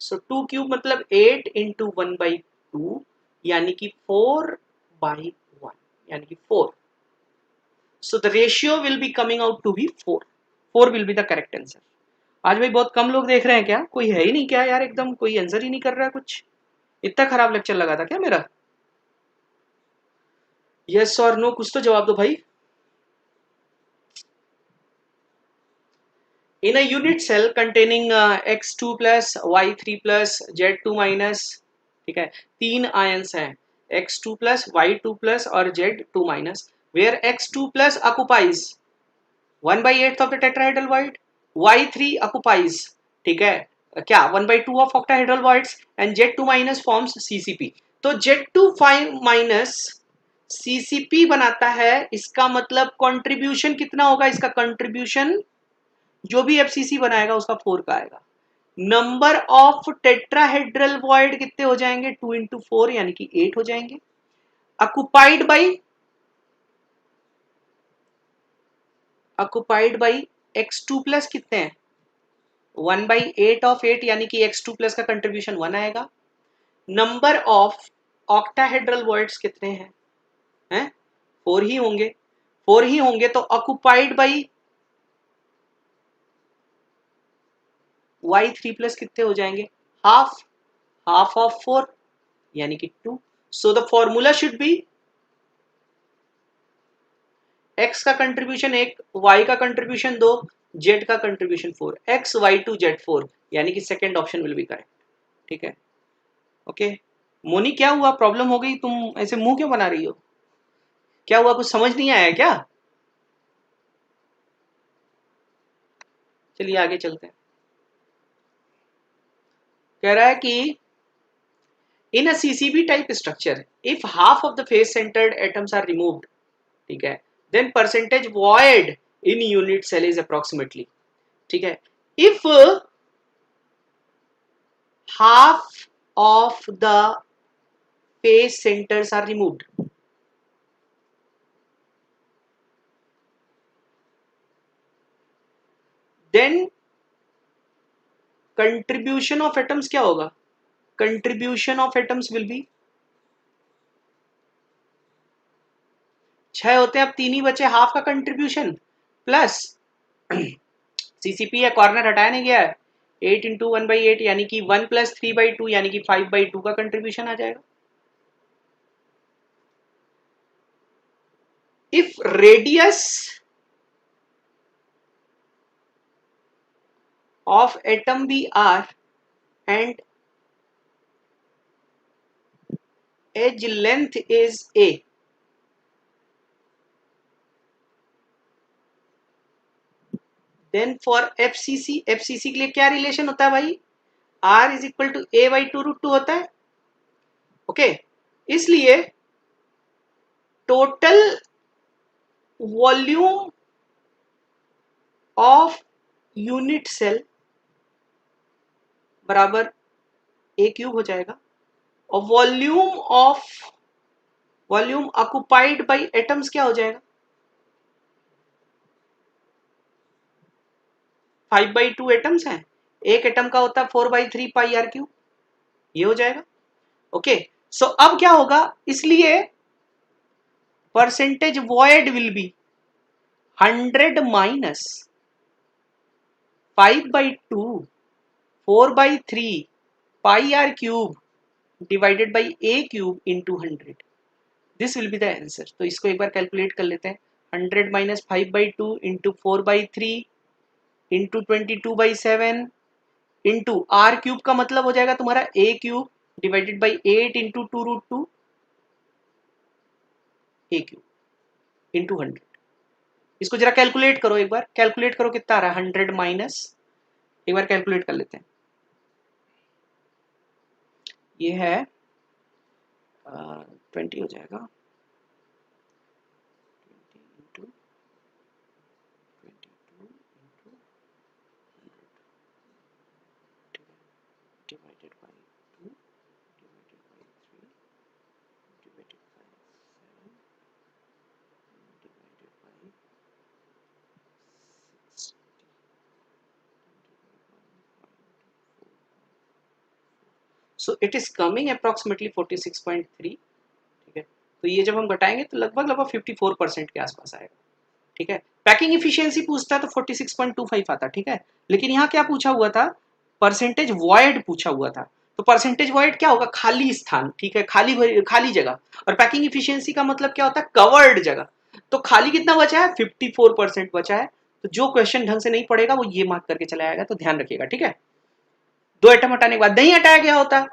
सो 2 क्यूब मतलब 8 इंटू 1/2 यानी कि 4/1 यानी कि 4। So the ratio will be coming out to be 4. 4 will be the correct answer. आज भाई बहुत कम लोग देख रहे हैं क्या? कोई है ही नहीं क्या यार? एकदम कोई आंसर ही नहीं कर रहा है कुछ। इतना खराब लेक्चर लगा था क्या मेरा? यस और नो कुछ तो जवाब दो भाई। In a unit cell containing x2 plus y3 plus z2 minus, ठीक है, तीन आयंस हैं x2 plus y2 plus और z2 minus, where x2 plus occupies 1/8 of the tetrahedral void, y3 occupies, ठीक है, क्या 1/2 of octahedral voids and z2 minus forms CCP। तो z2 minus CCP बनाता है, इसका मतलब कंट्रीब्यूशन कितना होगा? इसका कंट्रीब्यूशन जो भी FCC बनाएगा उसका 4 का आएगा। नंबर ऑफ टेट्राहेड्रल वॉइड कितने हो जाएंगे? 2 इंटू 4 यानी कि 8 हो जाएंगे। ऑक्युपाइड बाई x2 प्लस कितने हैं? 1/8 ऑफ 8 यानी कि x2 प्लस का कंट्रीब्यूशन 1 आएगा। नंबर ऑफ ऑक्टाहेड्रल वॉइड्स कितने हैं? 4 ही होंगे, 4 ही होंगे, तो ऑक्युपाइड बाई y3 प्लस कितने हो जाएंगे? हाफ, हाफ ऑफ 4 यानी कि 2। So the formula should be x का कंट्रीब्यूशन 1, y का कंट्रीब्यूशन 2, z का कंट्रीब्यूशन 4, x y2 z4 यानी कि second option will be correct. ठीक है, ओके। मोनी क्या हुआ? प्रॉब्लम हो गई? तुम ऐसे मुंह क्यों बना रही हो? क्या हुआ? कुछ समझ नहीं आया क्या? चलिए आगे चलते हैं। कह रहा है कि in a CCB type structure if half of the face centred atoms are removed, ठीक है, then percentage void in unit cell is approximately, ठीक है, if half of the face centers are removed, then contribution of atoms क्या होगा? Contribution of atoms will be 6 होते हैं, अब 3 ही बचे, हाफ का कंट्रीब्यूशन प्लस CCP है, कॉर्नर हटाया नहीं गया है, 8 इंटू 1/8 यानी कि 1 प्लस 3/2 यानी कि 5/2 का कंट्रीब्यूशन आ जाएगा। If radius of atom be R and edge length is A, then for FCC, FCC के लिए क्या रिलेशन होता है भाई? R is equal to A/2√2 होता है। ओके, इसलिए total volume of unit cell बराबर A क्यूब हो जाएगा, और वॉल्यूम ऑक्युपाइड बाई एटम्स क्या हो जाएगा? 5/2 एटम्स हैं, एक एटम का होता है 4/3 पाई आर क्यूब, ये हो जाएगा। ओके, सो अब क्या होगा? इसलिए percentage void will be 100 minus 5/2 4/3 pi R cube divided by A cube into 100, this will be the answer. तो इसको एक बार कैलकुलेट कर लेते हैं। 100 minus 5/2 into 4/3 into 22/7 into R cube का मतलब हो जाएगा तुम्हारा A cube divided by 8 into 2√2 A cube into 100। इसको जरा कैलकुलेट करो, एक बार कैलकुलेट करो कितना आ रहा है। 100 माइनस एक बार कैलकुलेट कर लेते हैं। ये है 20 हो जाएगा, 20 into 22 into 100 divided by 2 divided by 3 divided by 7 divided by 60 divided by 1.4. So it is coming approximately 46.3। ठीक है, तो ये जब हम घटाएंगे तो लगभग लगभग 54% के आसपास आएगा। ठीक है, पैकिंग इफिशियंसी पूछता तो 46.25 आता। ठीक है, लेकिन यहाँ क्या पूछा हुआ था, परसेंटेज वॉइड पूछा हुआ था। तो परसेंटेज वॉइड क्या होगा, खाली स्थान। ठीक है, खाली जगह। और पैकिंग इफिशियंसी का मतलब क्या होता है, कवर्ड जगह। तो खाली कितना बचा है, 54% बचा है। तो जो क्वेश्चन ढंग से नहीं पड़ेगा वो ये मार्क करके चला आएगा, तो ध्यान रखिएगा। ठीक है, 2 आइटम हटाने के बाद नहीं हटाया गया होता,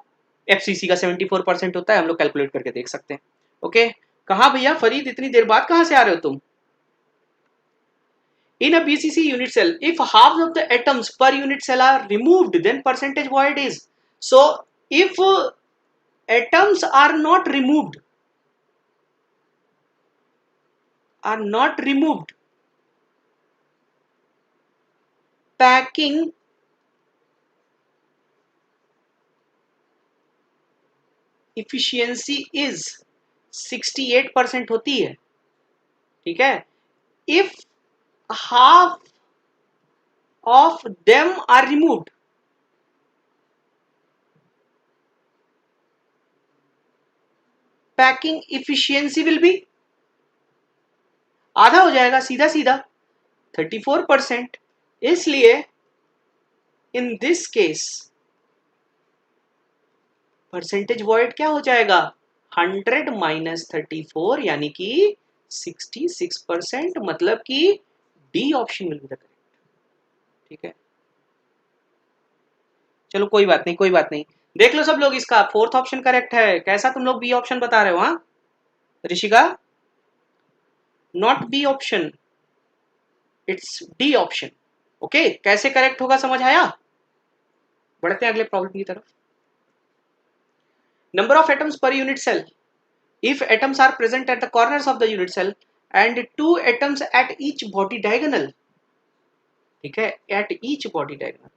एफसीसी का 74% होता है, हम लोग कैलकुलेट करके देख सकते हैं। ओके, कहा भैया फरीद इतनी देर बाद कहां से आ रहे हो तुम? In a BCC unit cell, if half of the atoms per unit cell are removed, then percentage void is. So, if atoms are not removed, packing efficiency is 68% होती है। ठीक है, if half of them are removed, packing efficiency will be आधा हो जाएगा, सीधा सीधा 34%। इसलिए in this case percentage void क्या हो जाएगा, 100 माइनस 34 यानी कि 66%, मतलब कि D option will be the correct. ठीक है, चलो कोई बात नहीं, कोई बात नहीं। देख लो सब लोग, इसका फोर्थ ऑप्शन करेक्ट है। कैसा तुम लोग बी ऑप्शन बता रहे हो? हाँ Rishika, not B option, it's D option. Okay, कैसे करेक्ट होगा समझ आया? बढ़ते हैं अगले प्रॉब्लम की तरफ। Number of atoms per unit cell, if atoms are present at the corners of the unit cell and 2 atoms at each body diagonal। ठीक है, at each body diagonal।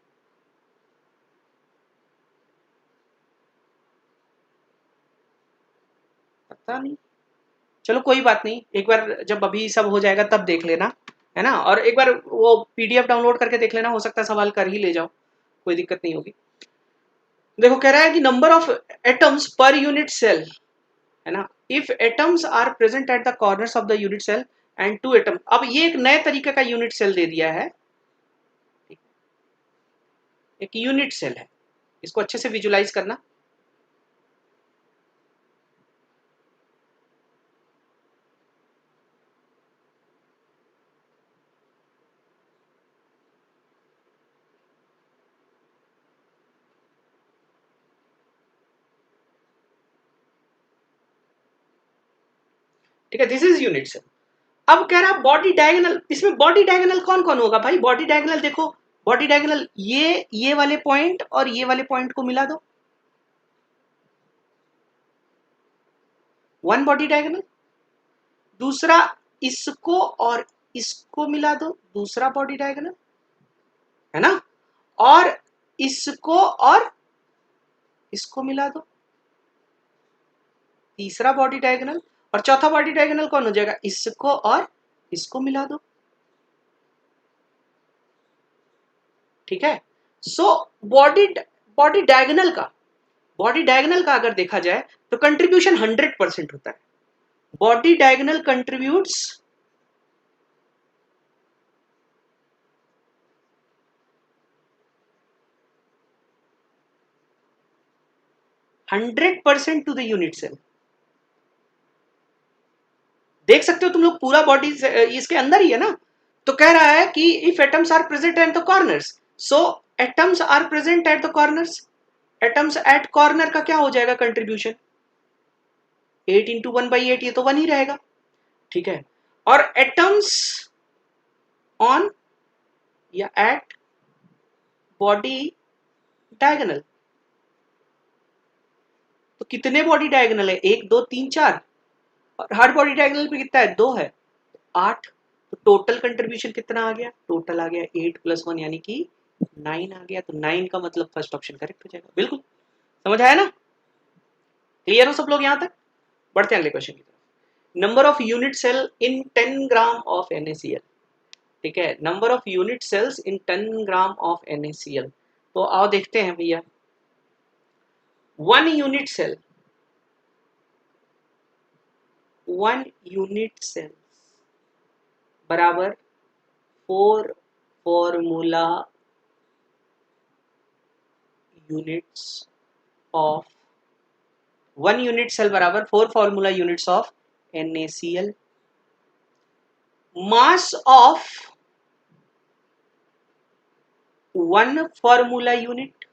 पता नहीं, चलो कोई बात नहीं, एक बार जब अभी सब हो जाएगा तब देख लेना, है ना। और एक बार वो पीडीएफ डाउनलोड करके देख लेना, हो सकता है सवाल कर ही ले जाओ, कोई दिक्कत नहीं होगी। देखो कह रहा है कि number of atoms per unit cell, है ना, if atoms are present at the corners of the unit cell and 2 atom. अब ये एक नए तरीके का यूनिट सेल दे दिया है, एक यूनिट सेल है, इसको अच्छे से विजुलाइज करना। ठीक है, दिस इज यूनिट सेल। अब कह रहा बॉडी डायगोनल, इसमें बॉडी डायगोनल कौन कौन होगा भाई? बॉडी डायगोनल देखो, बॉडी डायगोनल ये वाले पॉइंट और ये वाले पॉइंट को मिला दो, वन बॉडी डायगोनल। दूसरा इसको और इसको मिला दो, दूसरा बॉडी डायगोनल, है ना। और इसको और इसको मिला दो, तीसरा बॉडी डायगोनल। और चौथा बॉडी डायगोनल कौन हो जाएगा, इसको और इसको मिला दो। ठीक है, सो बॉडी बॉडी डायगोनल का अगर देखा जाए तो कंट्रीब्यूशन 100% होता है। Body diagonal contributes 100% to the unit cell. देख सकते हो तुम लोग, पूरा बॉडी इसके अंदर ही है ना। तो कह रहा है कि if atoms are present at the corners, so atoms are present at the corners, atoms at corner का क्या हो जाएगा कंट्रीब्यूशन, 8 इंटू 1/8, ये तो 1 ही रहेगा। ठीक है, और एटम्स ऑन या एट बॉडी डायगोनल। तो कितने बॉडी डायगोनल है? 1 2 3 4, और हर बॉडी डायगोनल पे कितना है? 2 है, 8। तो टोटल कंट्रीब्यूशन कितना आ गया? टोटल आ गया 8 + 1 यानी कि 9 आ गया। तो 9 का मतलब फर्स्ट ऑप्शन करेक्ट हो जाएगा। बिल्कुल समझ आया ना? क्लियर हो सब लोग यहाँ तक? बढ़ते हैं अगले क्वेश्चन की तरफ। Number of unit cell in 10 gram of NaCl। ठीक है, number of unit cells in 10 gram of NaCl। तो आओ देखते हैं भैया। 1 यूनिट सेल, 1 यूनिट सेल बराबर 4 formula units of 1 unit cell बराबर 4 formula units of NaCl। Mass of 1 formula unit,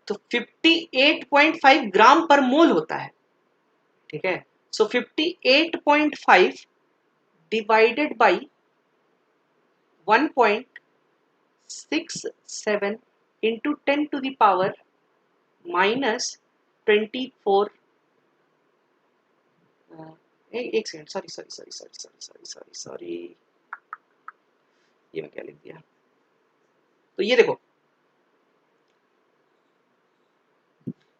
तो 58.5 ग्राम पर मोल होता है। ठीक है, so 58.5 divided by 1.67 into 10 to the power -24। एक सेकंड, सॉरी, ये मैं क्या लिख दिया? तो ये देखो,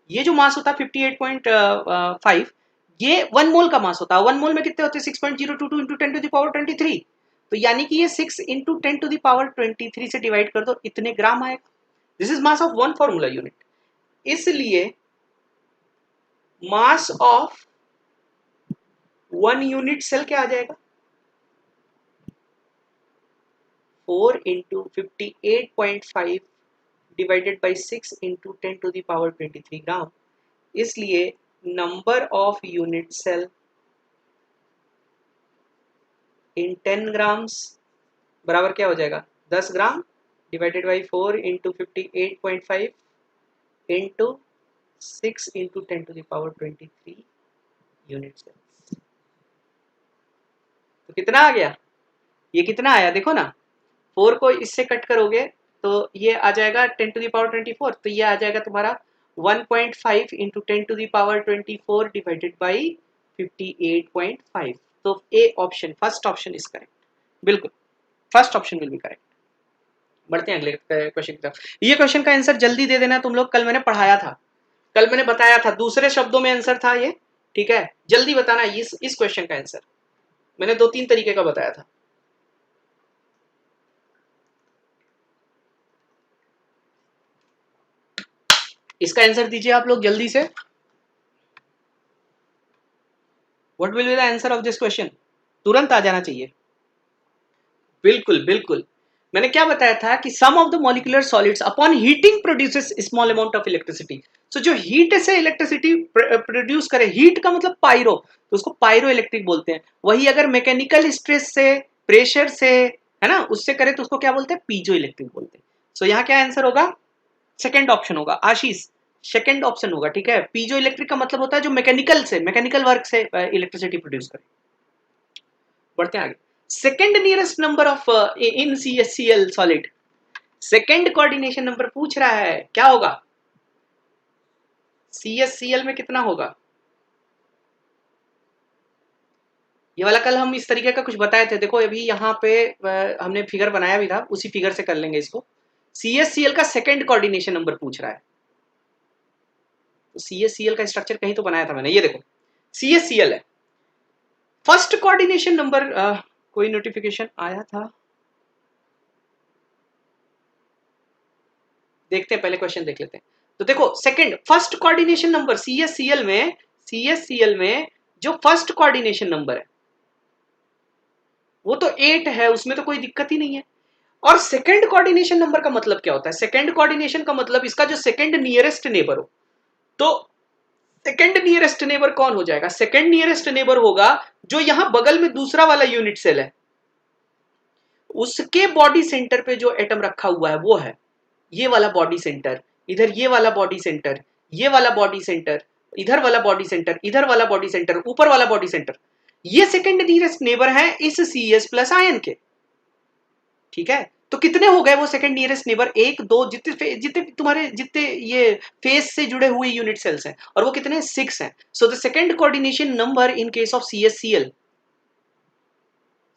ये जो मास होता है 58.5, ये 1 मोल का मास होता है। 1 मोल में कितने होते हैं? 6.022 इंटू 10 टू द पावर 23। तो यानी कि ये 6 इंटू 10 टू द पावर 23 से डिवाइड कर दो, इतने ग्राम आएगा। This is mass of 1 formula unit. इसलिए मास ऑफ 1 यूनिट सेल क्या आ जाएगा? 4 into 58.5 divided by 6 into 10 to the power 23 gram. इसलिए number of unit cell in 10 grams बराबर क्या हो जाएगा? 10 gram divided by 4 into 58.5 into 6 into 10 to the power 23 unit cells. तो कितना आ गया? ये कितना आया देखो ना, 4 को इससे कट करोगे तो ये आ जाएगा 10 टू द पावर 24। तो ये आ जाएगा तुम्हारा 1.5 into 10 to the power 24 divided by 58.5। तो A option, first option is correct. बिल्कुल, first option will be correct. बढ़ते हैं अगले क्वेश्चन की तरफ। ये क्वेश्चन का आंसर जल्दी दे देना तुम लोग, कल मैंने पढ़ाया था, कल मैंने बताया था, दूसरे शब्दों में आंसर था ये। ठीक है, जल्दी बताना इस क्वेश्चन का आंसर। मैंने 2-3 तरीके का बताया था। इसका आंसर दीजिए आप लोग जल्दी से। What will be the answer of this question? तुरंत आ जाना चाहिए। बिल्कुल बिल्कुल, मैंने क्या बताया था कि some of the molecular solids upon heating produces small amount of electricity. So जो हीट से इलेक्ट्रिसिटी प्रोड्यूस करे, हीट का मतलब पायरो, तो उसको पायरो इलेक्ट्रिक बोलते हैं। वही अगर मैकेनिकल स्ट्रेस से, प्रेशर से, है ना, उससे करे तो उसको क्या बोलते हैं? पीजो इलेक्ट्रिक बोलते हैं। सो यहाँ क्या आंसर होगा? सेकेंड ऑप्शन होगा आशीष, सेकेंड ऑप्शन होगा। ठीक है, पीजो इलेक्ट्रिक का मतलब होता है जो मैकेनिकल से, मैकेनिकल वर्क से इलेक्ट्रिसिटी प्रोड्यूस करे। बढ़ते हैं आगे। Second nearest number of in CSCl solid, second coordination number पूछ रहा है, क्या होगा? CSCl में कितना होगा? ये वाला कल हम इस तरीके का कुछ बताए थे। देखो अभी यहाँ पे हमने फिगर बनाया भी था, उसी फिगर से कर लेंगे इसको। CSCl का सेकेंड कोऑर्डिनेशन नंबर पूछ रहा है। तो CSCl का स्ट्रक्चर कहीं तो बनाया था मैंने, ये देखो CSCl है। फर्स्ट कोऑर्डिनेशन नंबर, कोई नोटिफिकेशन आया था? देखते हैं, पहले क्वेश्चन देख लेते हैं। तो देखो second, first coordination number CSCl में जो फर्स्ट कोऑर्डिनेशन नंबर है वो तो 8 है, उसमें तो कोई दिक्कत ही नहीं है। और सेकंड कोऑर्डिनेशन नंबर का मतलब क्या होता है? सेकंड कोऑर्डिनेशन का मतलब इसका जो सेकंड नियरेस्ट नेबर हो। तो सेकंड नियरेस्ट नेबर कौन हो जाएगा? सेकंड नियरेस्ट नेबर होगा जो यहां बगल में दूसरा वाला यूनिट सेल है, उसके बॉडी सेंटर पे जो एटम रखा हुआ है वो है ये वाला बॉडी सेंटर, इधर ये वाला बॉडी सेंटर, ये वाला बॉडी सेंटर, इधर वाला बॉडी सेंटर, इधर वाला बॉडी सेंटर, ऊपर वाला बॉडी सेंटर। ये सेकंड नियरेस्ट नेबर है इस CS प्लस आयन के। ठीक है, तो कितने हो गए वो सेकंड नियरेस्ट नेबर, एक दो, जितने जितने तुम्हारे जितने ये फेस से जुड़े हुए यूनिट सेल्स हैं, और वो कितने 6 हैं। So the second coordination number in case of CSCl,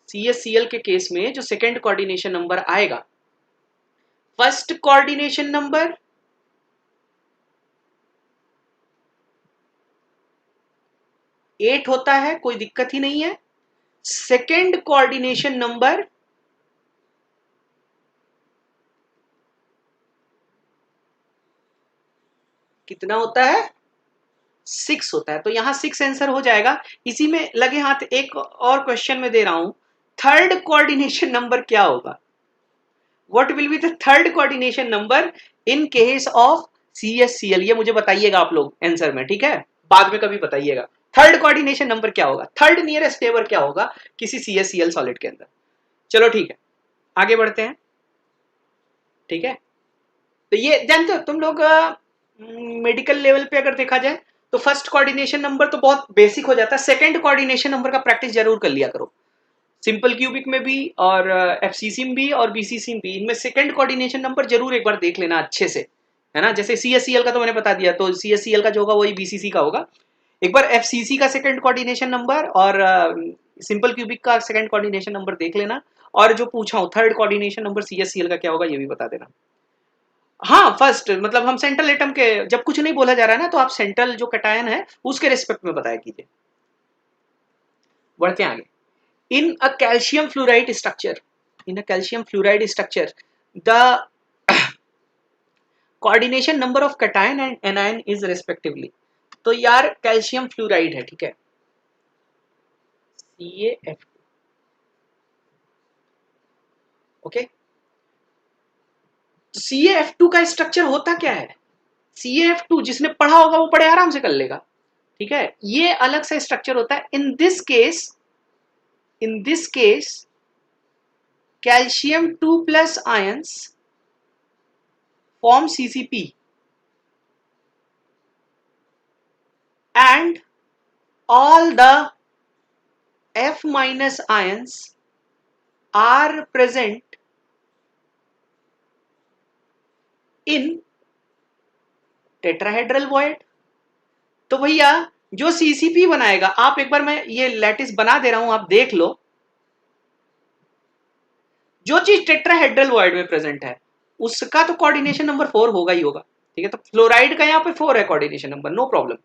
CSCl के केस में जो सेकंड कोऑर्डिनेशन नंबर आएगा, फर्स्ट कोऑर्डिनेशन नंबर 8 होता है, कोई दिक्कत ही नहीं है। सेकंड कोऑर्डिनेशन नंबर कितना होता है, 6 होता है। तो यहां 6 आंसर हो जाएगा। इसी में लगे हाथ एक और क्वेश्चन में दे रहा हूं, थर्ड कोऑर्डिनेशन नंबर क्या होगा, what will be the third coordination number in case of CSCl, ये मुझे बताइएगा आप लोग आंसर में, ठीक है, बाद में कभी बताइएगा। थर्ड कोऑर्डिनेशन नंबर क्या होगा, थर्ड नियरेस्ट नेबर क्या होगा किसी CSCl सॉलिड के अंदर। चलो ठीक है, आगे बढ़ते हैं। ठीक है, तो ये जानते हो तुम लोग, मेडिकल लेवल पे अगर देखा जाए तो फर्स्ट कोऑर्डिनेशन नंबर तो बहुत बेसिक हो जाता है, सेकंड कोऑर्डिनेशन नंबर का प्रैक्टिस जरूर कर लिया करो, सिंपल क्यूबिक में भी और FCC में भी और BCC में भी, इनमें सेकंड कोऑर्डिनेशन नंबर जरूर एक बार देख लेना अच्छे से, है ना। जैसे CSCl का तो मैंने बता दिया, तो CSCl का जो होगा वही BCC का होगा। एक बार FCC का सेकंड कोऑर्डिनेशन नंबर और सिंपल क्यूबिक का सेकंड कोऑर्डिनेशन नंबर देख लेना, और जो पूछा हूं थर्ड कोऑर्डिनेशन नंबर CSCl का क्या होगा ये भी बता देना। हाँ, फर्स्ट मतलब हम सेंट्रल एटम के जब कुछ नहीं बोला जा रहा है ना, तो आप सेंट्रल जो कैटायन है उसके रिस्पेक्ट में बताया कीजिए। बढ़ते हैं आगे। In a calcium fluoride structure, in a calcium fluoride structure the coordination number of cation and anion is respectively. तो यार कैल्शियम फ्लोराइड है, ठीक है, CaF2, ओके। तो CaF2 का स्ट्रक्चर होता क्या है, CaF2 जिसने पढ़ा होगा वो बड़े आराम से कर लेगा, ठीक है। ये अलग से स्ट्रक्चर होता है। In this case calcium 2 plus ions form CCP and all the F minus ions are present in tetrahedral void। तो भैया जो CCP बनाएगा, आप एक बार मैं ये लैटिस बना दे रहा हूं, आप देख लो, जो चीज टेट्राहेड्रल वॉइड में प्रेजेंट है उसका तो कोऑर्डिनेशन नंबर 4 होगा ही होगा, ठीक है। तो फ्लोराइड का यहाँ पे 4 है coordination number, no problem.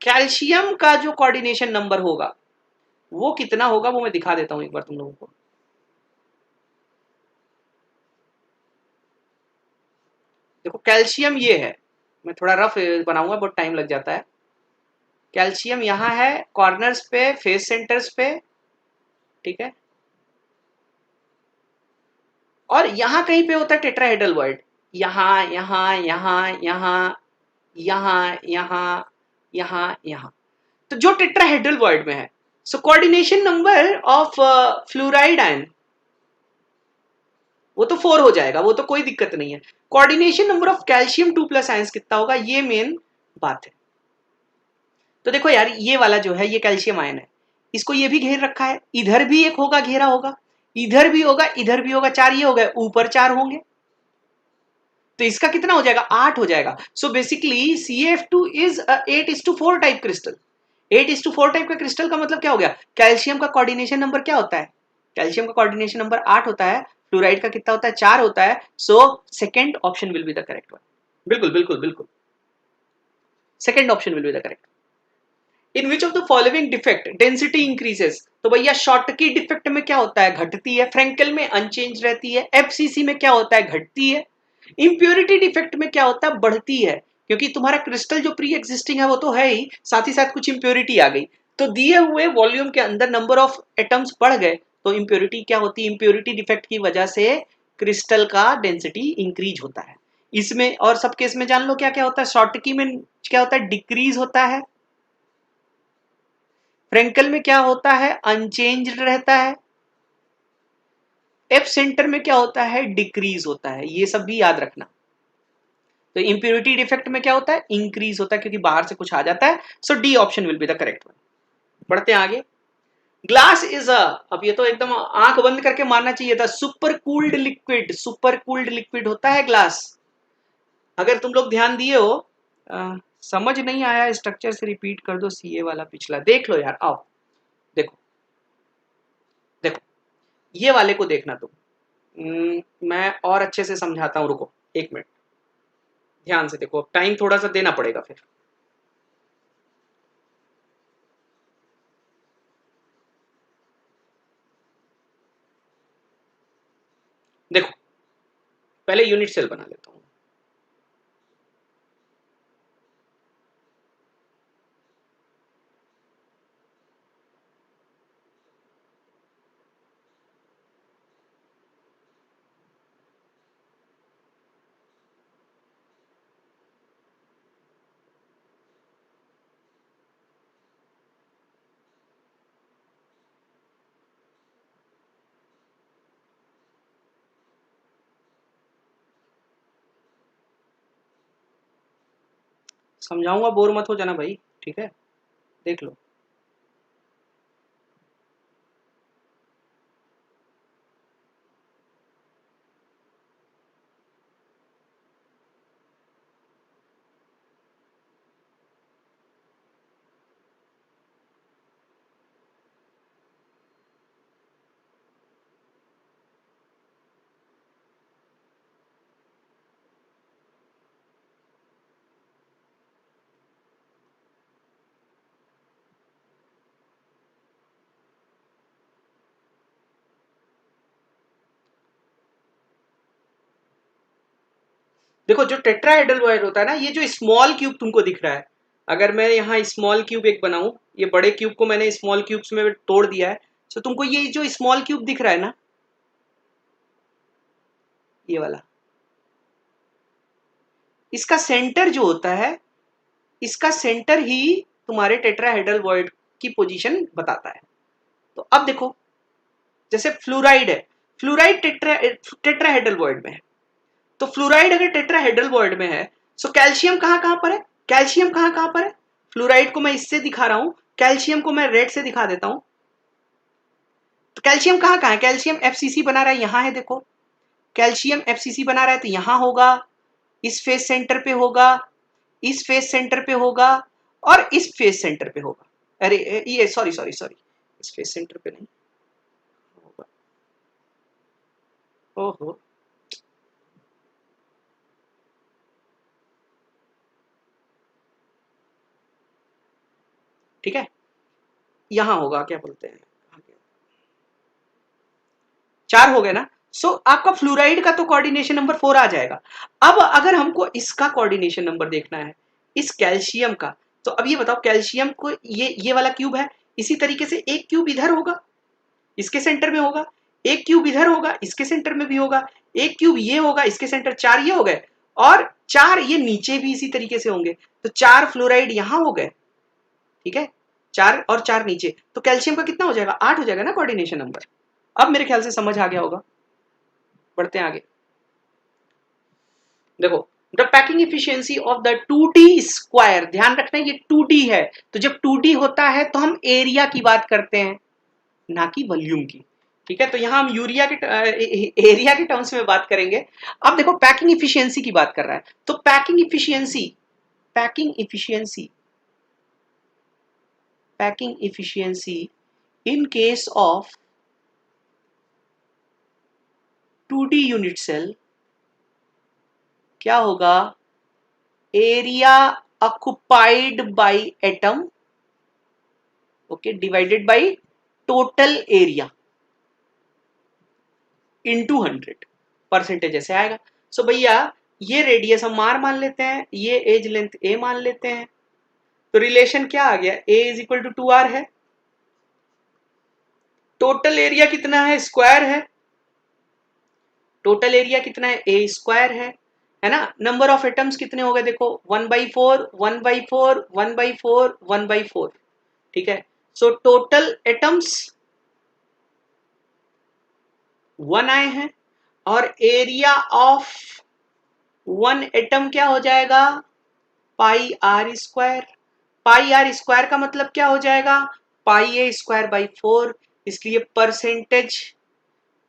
Calcium का जो कोऑर्डिनेशन नंबर होगा वो कितना होगा वो मैं दिखा देता हूं एक बार तुम लोगों को। देखो कैल्शियम ये है, मैं थोड़ा रफ बनाऊंगा, बहुत टाइम लग जाता है। कैल्शियम यहाँ है कॉर्नर्स पे, फेस सेंटर्स पे, ठीक है, और यहाँ कहीं पे होता है टेट्राहेड्रल वॉइड, यहाँ यहाँ यहाँ यहाँ यहाँ यहाँ यहाँ यहाँ। तो जो टेट्राहेड्रल वॉइड में है, so coordination number of fluoride ion वो तो 4 हो जाएगा, वो तो कोई दिक्कत नहीं है। Coordination number of calcium 2 plus ions कितना होगा, ये मेन बात है। तो देखो यार, ये वाला जो है ये कैल्शियम आयन है, इसको ये भी घेर रखा है, इधर भी एक होगा घेरा होगा, इधर भी होगा, इधर भी होगा, 4 ये हो गए, ऊपर 4 होंगे, तो इसका कितना हो जाएगा, 8 हो जाएगा। So basically CaF2 is 8:4 type crystal. 8:4 type का क्रिस्टल का मतलब क्या हो गया, कैल्शियम का कोऑर्डिनेशन नंबर क्या होता है, कैल्शियम का कोऑर्डिनेशन नंबर 8 होता है, फ्लोराइड का कितना होता है, 4 होता है। So second option will be the correct one. बिल्कुल बिल्कुल बिल्कुल, second option will be the correct. In which of the following defect density increases, तो भैया शॉर्ट की डिफेक्ट में क्या होता है, घटती है, फ्रेंकल में अनचेंज रहती है, FCC में क्या होता है, घटती है, इंप्योरिटी डिफेक्ट में क्या होता है, बढ़ती है, क्योंकि तुम्हारा क्रिस्टल जो प्री एग्जिस्टिंग है वो तो है ही, साथ ही साथ कुछ इंप्योरिटी आ गई, तो दिए हुए वॉल्यूम के अंदर नंबर ऑफ एटम्स बढ़ गए, तो इंप्योरिटी क्या होती है, इंप्योरिटी डिफेक्ट की वजह से क्रिस्टल का डेंसिटी इंक्रीज होता है। इसमें और सब केस में जान लो क्या क्या होता है, शॉर्ट की में क्या होता है, डिक्रीज होता है, फ्रेंकल में क्या होता है, अनचेंज्ड रहता है, एफ सेंटर में क्या होता है, डिक्रीज होता है, ये सब भी याद रखना। तो इंप्योरिटी डिफेक्ट में क्या होता है, इंक्रीज होता है, क्योंकि बाहर से कुछ आ जाता है। So D option will be the correct one. बढ़ते हैं आगे। ग्लास इज अ, अब ये तो एकदम आंख बंद करके मानना चाहिए था, super cooled liquid, super cooled liquid होता है ग्लास। अगर तुम लोग ध्यान दिए हो, समझ नहीं आया स्ट्रक्चर से रिपीट कर दो, सीए वाला पिछला देख लो यार, आओ देखो, देखो ये वाले को देखना तुम। मैं और अच्छे से समझाता हूँ, रुको 1 मिनट, ध्यान से देखो, अब टाइम थोड़ा सा देना पड़ेगा फिर। देखो पहले यूनिट सेल बना लेता हूँ। समझाऊंगा, बोर मत हो जाना भाई, ठीक है, देख लो। देखो जो टेट्राहेड्रल होता है ना, ये जो स्मॉल क्यूब तुमको दिख रहा है, अगर मैं यहाँ स्मॉल क्यूब एक बनाऊं, ये बड़े क्यूब को मैंने स्मॉल क्यूब्स में तोड़ दिया है, तो तुमको ये जो स्मॉल क्यूब दिख रहा है ना, ये वाला, इसका सेंटर जो होता है, इसका सेंटर ही तुम्हारे टेट्राहेड्रल वॉइड की पोजीशन बताता है। तो अब देखो, जैसे फ्लोराइड है, फ्लोराइड टेट्राहेड्रल वॉइड में है, तो फ्लोराइड अगर टेट्राहेड्रल वॉइड में है, सो कैल्शियम कहाँ कहाँ पर है, कैल्शियम कहाँ कहाँ पर है, फ्लोराइड को मैं इससे दिखा रहा हूं, कैल्शियम को मैं रेड से दिखा देता हूं। तो कैल्शियम कहाँ कहाँ है, कैल्शियम एफसीसी बना रहा है, यहां है देखो, कैल्शियम एफसीसी बना रहा है, तो यहां होगा, इस फेस सेंटर पे होगा, इस फेस सेंटर पे होगा, और इस फेस सेंटर पे होगा। अरे ये सॉरी सॉरी सॉरी, इस फेस सेंटर पे नहीं होगा, ओहो, ठीक है, यहां होगा, क्या बोलते हैं, 4 हो गए ना। सो आपका फ्लोराइड का तो कोऑर्डिनेशन नंबर 4 आ जाएगा। अब अगर हमको इसका कोऑर्डिनेशन नंबर देखना है, इस कैल्शियम का, तो अब ये बताओ, कैल्शियम को ये वाला क्यूब है, इसी तरीके से एक क्यूब इधर होगा, इसके सेंटर में होगा, एक क्यूब इधर होगा, इसके सेंटर में भी होगा, एक क्यूब ये होगा, इसके सेंटर, 4 ये हो गए, और 4 ये नीचे भी इसी तरीके से होंगे, तो 4 फ्लोराइड यहां हो गए, ठीक है, 4 और 4 नीचे, तो कैल्शियम का कितना हो जाएगा, 8 हो जाएगा ना कोऑर्डिनेशन नंबर। अब मेरे ख्याल से समझ आ गया होगा, बढ़ते हैं आगे। देखो, the packing efficiency of the 2D square, ध्यान रखना ये 2D है, तो जब 2D होता है तो हम एरिया की बात करते हैं, ना कि वॉल्यूम की, ठीक है, तो यहां हम यूरिया के एरिया के टर्म्स में बात करेंगे। अब देखो पैकिंग इफिशियंसी की बात कर रहा है, तो packing efficiency, packing efficiency, packing efficiency in case of 2D unit cell क्या होगा, area occupied by atom, okay, divided by total area into 100, percentage ऐसे आएगा। सो भैया ये रेडियस हम आर मान लेते हैं, ये एज लेंथ ए मान लेते हैं, तो रिलेशन क्या आ गया, ए इज इक्वल टू 2r है, टोटल एरिया कितना है, स्क्वायर है, टोटल एरिया कितना है, ए स्क्वायर है ना, नंबर ऑफ एटम्स कितने हो गए देखो, 1/4 1/4 1/4 1/4, ठीक है, सो टोटल एटम्स 1 आए हैं, और एरिया ऑफ 1 एटम क्या हो जाएगा, pi R square, pi R square का मतलब क्या हो जाएगा, पाई ए स्क्वायर बाई 4, इसलिए परसेंटेज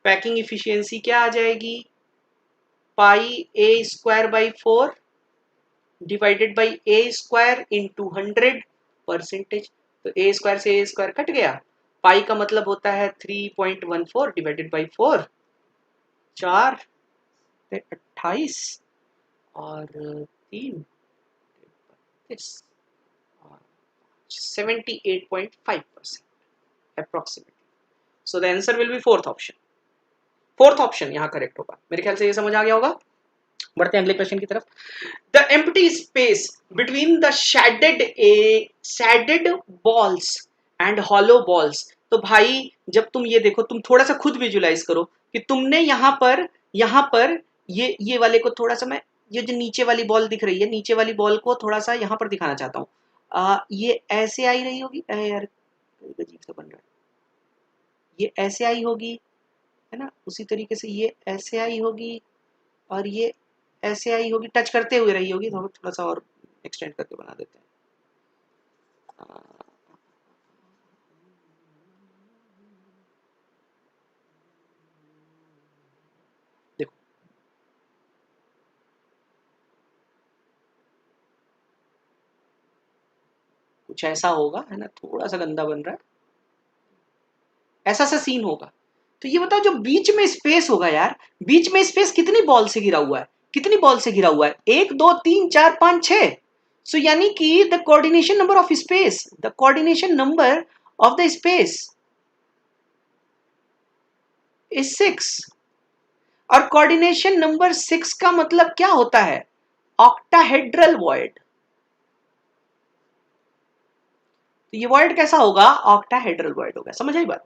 पैकिंग इफिशियंसी क्या आ जाएगी, pi A square by 4 divided by A square into 100 percentage. तो ए स्क्वायर से ए स्क्वायर कट गया, पाई का मतलब होता है 3.14 डिवाइडेड बाई 4, 4 28 और 3 78.5% approximately. So the answer will be fourth option. Fourth option यहाँ करेक्ट होगा। मेरे ख्याल से ये समझ आ गया होगा। बढ़ते हैं अगले क्वेश्चन की तरफ। The empty space between the shaded balls and hollow balls. तो भाई जब तुम ये देखो, तुम थोड़ा सा खुद विजुलाइज करो कि तुमने यहाँ पर ये वाले को थोड़ा सा, मैं ये जो नीचे वाली बॉल दिख रही है, नीचे वाली बॉल को थोड़ा सा यहाँ पर दिखाना चाहता हूँ। ये ऐसे आई रही होगी, यार अजीब सा बन रहा है, ये ऐसे आई होगी, है ना, उसी तरीके से ये ऐसे आई होगी और ये ऐसे आई होगी, टच करते हुए रही होगी। तो थोड़ा सा और एक्सटेंड करके बना देते हैं। देखो कुछ ऐसा होगा, है ना, थोड़ा सा गंदा बन रहा है, ऐसा सा सीन होगा। तो ये बताओ जो बीच में स्पेस होगा यार, बीच में स्पेस कितनी बॉल से घिरा हुआ है, कितनी बॉल से घिरा हुआ है, 1 2 3 4 5 6। सो यानी कि the coordination number of space, the coordination number of the space is 6। और कोऑर्डिनेशन नंबर 6 का मतलब क्या होता है, ऑक्टाहेड्रल वॉइड। तो ये वॉइड कैसा होगा, ऑक्टाहेड्रल वॉइड होगा। समझ आई बात,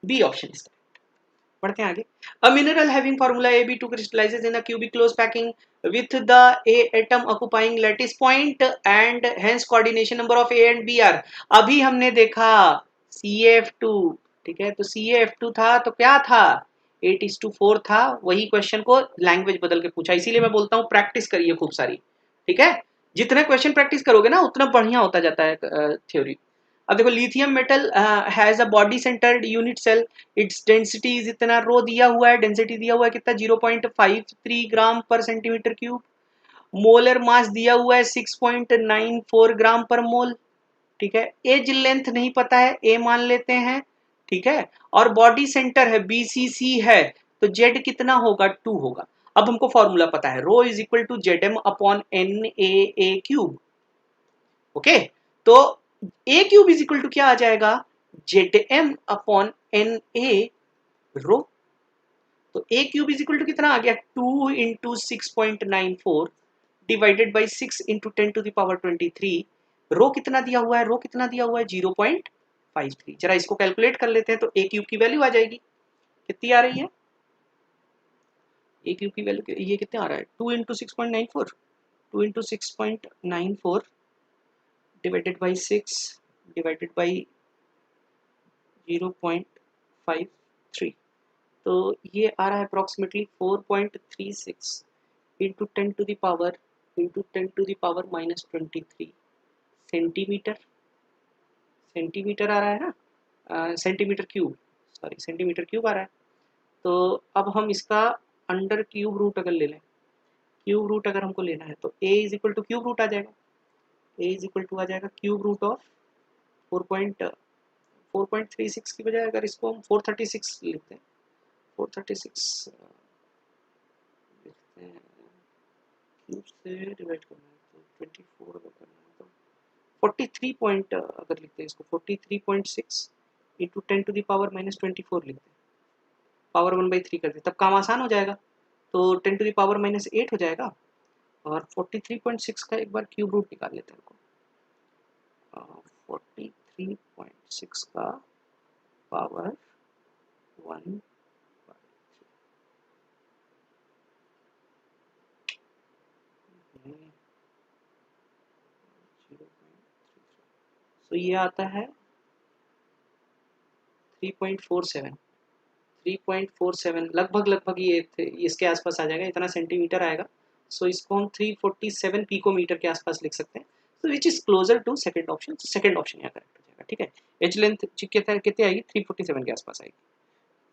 बी ऑप्शन इसका। बढ़ते हैं आगे। A mineral having formula AB2 crystallizes in a cubic closed packing with the A atom occupying lattice point and hence coordination number of A and B are। अभी हमने देखा CaF2, ठीक है, तो CaF2 था तो क्या था, 8:4 था। वही क्वेश्चन को लैंग्वेज बदल के पूछा, इसीलिए मैं बोलता हूँ प्रैक्टिस करिए खूब सारी, ठीक है। जितने क्वेश्चन प्रैक्टिस करोगे ना उतना बढ़िया होता जाता है थ्योरी। अब देखो lithium metal has a body centred unit cell, its density is इतना, रो दिया हुआ है, डेंसिटी दिया हुआ है कितना, 0.53 ग्राम पर सेंटीमीटर क्यूब। मोलर मास दिया हुआ है 6.94 ग्राम पर मोल, ठीक है। एज लेंथ नहीं पता है, ए मान लेते हैं, ठीक है। और बॉडी सेंटर है BCC है, तो जेड कितना होगा, 2 होगा। अब हमको फॉर्मूला पता है, rho is equal to ZM upon NaA cube, okay. तो A cube is equal to क्या आ जाएगा, ZM अपॉन NA रो। तो A cube is equal to कितना आ गया, 2 into 6.94 divided by 6 into 10 to the power 23। Rho कितना दिया हुआ है, रो कितना दिया हुआ है, 0.53। जरा इसको कैलकुलेट कर लेते हैं, तो ए क्यूब की वैल्यू आ जाएगी, कितनी आ रही है, ए क्यूब की वैल्यू ये कितने आ रहा है, 2 into 6.94, 2 into 6.94 divided by 6 divided by 0.53, तो ये आ रहा है approximately 4.36 into 10 to the power -23 centimetre, centimetre आ रहा है ना, centimetre cube, sorry centimetre cube आ रहा है। तो अब हम इसका अंडर क्यूब रूट अगर ले लें, क्यूब रूट अगर हमको लेना है, तो a is equal to cube root आ जाएगा, a इज इक्वल टू आ जाएगा क्यूब रूट ऑफ 4.36 की बजाय अगर इसको हम 436 लेते हैं, 436 लिखते हैं, क्यूब से डिवाइड करना है तो 24 अगर करना है तो 43 पॉइंट अगर लिखते हैं इसको 43.6 इंटू 10 टू द पावर -24 लिखते हैं, पावर 1/3 कर दे, तब काम आसान हो जाएगा। तो 10 टू द पावर -8 हो जाएगा, और 43.6 का एक बार क्यूब रूट निकाल लेते हैं। 43.6 का पावर 1/3, तो ये आता है 3.47 लगभग ये इसके आसपास आ जाएगा, इतना सेंटीमीटर आएगा। सो इसको हम 347 पिकोमीटर के आसपास लिख सकते हैं, तो which is closer to second option. Second option यहाँ करेक्ट हो जाएगा। जाएगा, ठीक है। एज लेंथ कितनी आएगी, 347 के आसपास आएगी,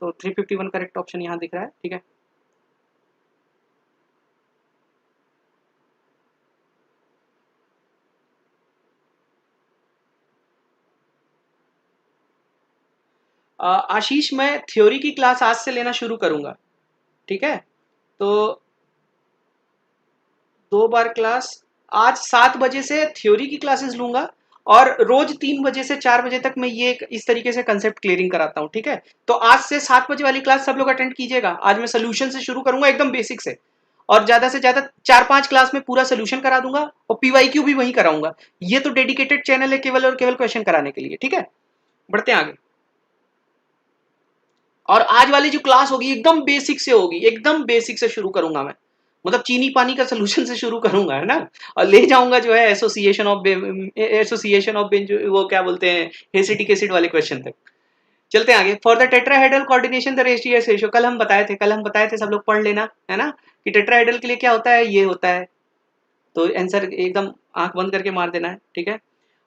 तो 351 करेक्ट ऑप्शन यहाँ दिख रहा है, ठीक है। आशीष, मैं थ्योरी की क्लास आज से लेना शुरू करूंगा, ठीक है। तो 2 बार क्लास, आज 7 बजे से थ्योरी की क्लासेस लूंगा और रोज 3 बजे से 4 बजे तक मैं ये इस तरीके से कंसेप्ट क्लियरिंग कराता हूँ, ठीक है। तो आज से 7 बजे वाली क्लास सब लोग अटेंड कीजिएगा। आज मैं सोल्यूशन से शुरू करूंगा एकदम बेसिक से, और ज्यादा से ज्यादा 4-5 क्लास में पूरा सोल्यूशन करा दूंगा और पीवाईक्यू भी वहीं कराऊंगा। ये तो डेडिकेटेड चैनल है केवल और केवल क्वेश्चन कराने के लिए, ठीक है। बढ़ते हैं आगे। और आज वाली जो क्लास होगी एकदम बेसिक से होगी, एकदम बेसिक से शुरू करूंगा मैं, मतलब चीनी पानी का सोल्यूशन से शुरू करूंगा, है ना। और ले जाऊंगा जो है एसोसिएशन ऑफ वो क्या बोलते हैं, एसिटिक एसिड वाले क्वेश्चन तक। चलते हैं आगे। For the tetrahedral coordination the ratio, कल हम बताए थे, सब लोग पढ़ लेना, है ना, कि टेट्राहेड्रल के लिए क्या होता है, ये होता है। तो आंसर एकदम आंख बंद करके मार देना है, ठीक है।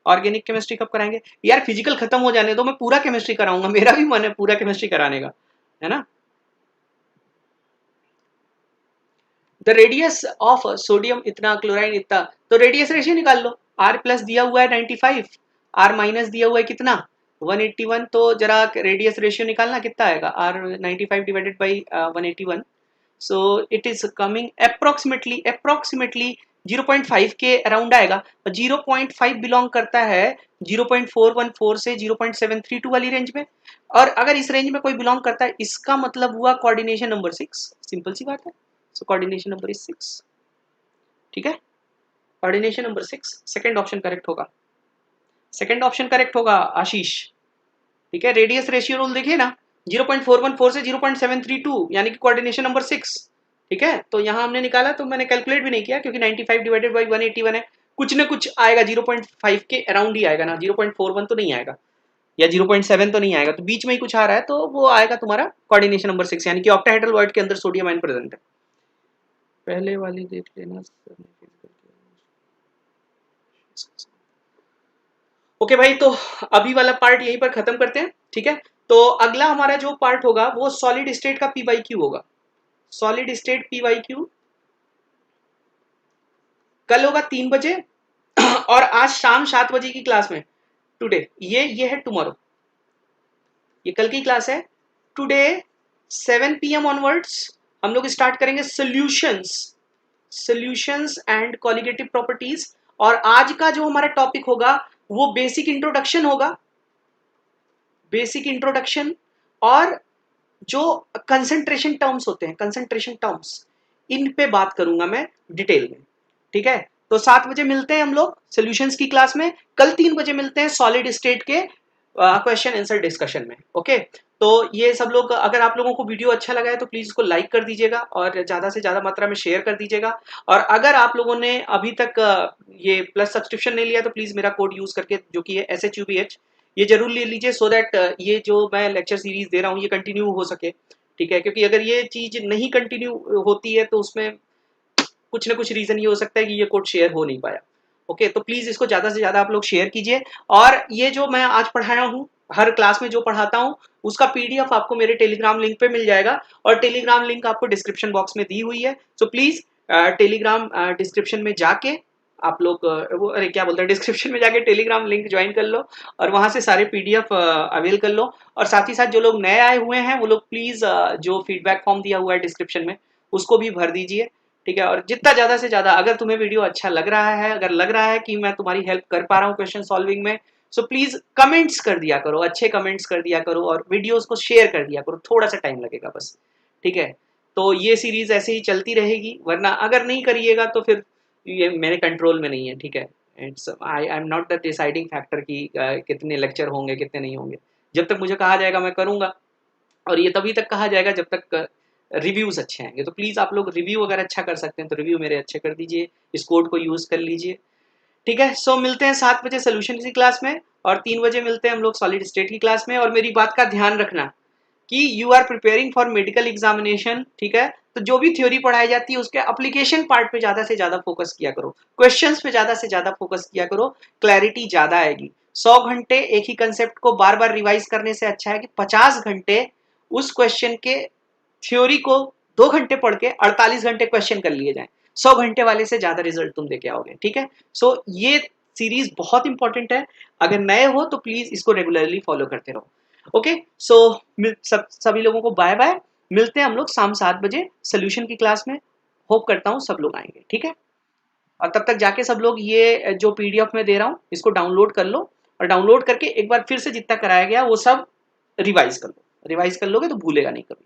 ऑर्गेनिक केमिस्ट्री कब कराएंगे यार, फिजिकल खत्म हो जाने दो, मैं पूरा केमिस्ट्री कराऊंगा, मेरा भी मन है पूरा केमिस्ट्री कराने का, है ना। द रेडियस ऑफ सोडियम इतना, क्लोराइड इतना, तो रेडियस रेशियो निकाल लो। आर प्लस दिया हुआ है 95, आर माइनस दिया हुआ है कितना 181, तो जरा रेडियस रेशियो निकालना कितना आएगा, r 95 divided by 181, so it is coming approximately 0.5 के अराउंड आएगा। 0.5 बिलोंग करता है 0.414 से 0.732 वाली रेंज में, और अगर इस रेंज में कोई बिलोंग करता है इसका मतलब हुआ कोऑर्डिनेशन नंबर 6, सिंपल सी बात है। सो कोऑर्डिनेशन नंबर इज 6, ठीक है। Coordination number 6 second option correct होगा, सेकंड ऑप्शन करेक्ट होगा आशीष, ठीक है। रेडियस रेशियो रूल देखिए ना, 0.414 से 0.732 यानी कि कोऑर्डिनेशन नंबर 6, ठीक है। तो यहाँ हमने निकाला, तो मैंने कैलकुलेट भी नहीं किया क्योंकि 95 डिवाइडेड बाई 181 है, कुछ ना कुछ आएगा 0.5 के अराउंड ही आएगा ना, 0.41 तो नहीं आएगा या 0.7 तो नहीं आएगा, तो बीच में ही कुछ आ रहा है, तो वो आएगा तुम्हारा कोऑर्डिनेशन नंबर 6, यानी कि ऑक्टाहेड्रल वॉइड के अंदर सोडियम आयन प्रेजेंट है। पहले वाली देख लेना। ओके भाई, तो अभी वाला पार्ट यहीं पर खत्म करते हैं, ठीक है। तो अगला हमारा जो पार्ट होगा वो सॉलिड स्टेट का पी बाई क्यू होगा, solid state P by Q कल होगा 3 बजे और आज शाम 7 बजे की क्लास में, टुडे ये है टुमारो, ये कल की क्लास है। टुडे 7 PM ऑनवर्ड्स हम लोग स्टार्ट करेंगे सॉल्यूशंस एंड कॉलिगेटिव प्रॉपर्टीज, और आज का जो हमारा टॉपिक होगा वो बेसिक इंट्रोडक्शन होगा, बेसिक इंट्रोडक्शन, और जो कंसंट्रेशन टर्म्स होते हैं, कंसंट्रेशन टर्म्स, इन पे बात करूंगा मैं डिटेल में, ठीक है। तो 7 बजे मिलते हैं हम लोग सॉल्यूशंस की क्लास में, कल 3 बजे मिलते हैं सॉलिड स्टेट के क्वेश्चन आंसर डिस्कशन में, ओके। तो ये सब लोग, अगर आप लोगों को वीडियो अच्छा लगा है तो प्लीज इसको लाइक कर दीजिएगा और ज्यादा से ज्यादा मात्रा में शेयर कर दीजिएगा, और अगर आप लोगों ने अभी तक ये प्लस सब्सक्रिप्शन नहीं लिया तो प्लीज मेरा कोड यूज करके, जो कि है SHUBH, ये जरूर ले लीजिए, सो दैट ये जो मैं लेक्चर सीरीज दे रहा हूँ ये कंटिन्यू हो सके, ठीक है। क्योंकि अगर ये चीज नहीं कंटिन्यू होती है तो उसमें कुछ ना कुछ रीजन ये हो सकता है कि ये कोड शेयर हो नहीं पाया, ओके। तो प्लीज इसको ज्यादा से ज्यादा आप लोग शेयर कीजिए, और ये जो मैं आज पढ़ाया हूँ, हर क्लास में जो पढ़ाता हूँ उसका PDF आपको मेरे टेलीग्राम लिंक पे मिल जाएगा, और टेलीग्राम लिंक आपको डिस्क्रिप्शन बॉक्स में दी हुई है। सो प्लीज टेलीग्राम डिस्क्रिप्शन में जाके आप लोग वो अरे क्या बोलते हैं, डिस्क्रिप्शन में जाके टेलीग्राम लिंक ज्वाइन कर लो और वहां से सारे PDF अवेल कर लो, और साथ ही साथ जो लोग नए आए हुए हैं वो लोग प्लीज जो फीडबैक फॉर्म दिया हुआ है डिस्क्रिप्शन में उसको भी भर दीजिए, ठीक है। और जितना ज्यादा से ज्यादा, अगर तुम्हें वीडियो अच्छा लग रहा है, अगर लग रहा है कि मैं तुम्हारी हेल्प कर पा रहा हूँ क्वेश्चन सॉल्विंग में, सो प्लीज कमेंट्स कर दिया करो, अच्छे कमेंट्स कर दिया करो, और वीडियोस को शेयर कर दिया करो, थोड़ा सा टाइम लगेगा बस, ठीक है। तो ये सीरीज ऐसे ही चलती रहेगी, वरना अगर नहीं करिएगा तो फिर ये मेरे कंट्रोल में नहीं है, ठीक है। It's I am not the deciding factor कि कितने लेक्चर होंगे कितने नहीं होंगे, जब तक मुझे कहा जाएगा मैं करूंगा, और ये तभी तक कहा जाएगा जब तक रिव्यूज अच्छे आएंगे। तो प्लीज आप लोग रिव्यू अगर अच्छा कर सकते हैं तो रिव्यू मेरे अच्छे कर दीजिए, इस कोड को यूज कर लीजिए, ठीक है। सो मिलते हैं 7 बजे सोल्यूशन की क्लास में, और 3 बजे मिलते हैं हम लोग सॉलिड स्टेट की क्लास में। और मेरी बात का ध्यान रखना कि you are preparing for medical examination, ठीक है। तो जो भी थ्योरी पढ़ाई जाती है उसके एप्लीकेशन पार्ट पे ज्यादा से ज्यादा फोकस किया करो, क्वेश्चंस पे ज्यादा से ज्यादा फोकस किया करो, क्लैरिटी ज्यादा आएगी। 100 घंटे एक ही कंसेप्ट को बार बार रिवाइज करने से अच्छा है कि 50 घंटे उस क्वेश्चन के थ्योरी को 2 घंटे पढ़ के 48 घंटे क्वेश्चन कर लिए जाए। 100 घंटे वाले से ज्यादा रिजल्ट तुम देके आओगे। ठीक है, सो ये सीरीज बहुत इंपॉर्टेंट है। अगर नए हो तो प्लीज इसको रेगुलरली फॉलो करते रहो। ओके, सो सभी लोगों को बाय बाय। मिलते हैं हम लोग शाम 7 बजे सोल्यूशन की क्लास में। होप करता हूँ सब लोग आएंगे। ठीक है, और तब तक जाके सब लोग ये जो पीडीएफ में दे रहा हूँ इसको डाउनलोड कर लो, और डाउनलोड करके एक बार फिर से जितना कराया गया वो सब रिवाइज कर लो। रिवाइज कर लोगे तो भूलेगा नहीं कभी।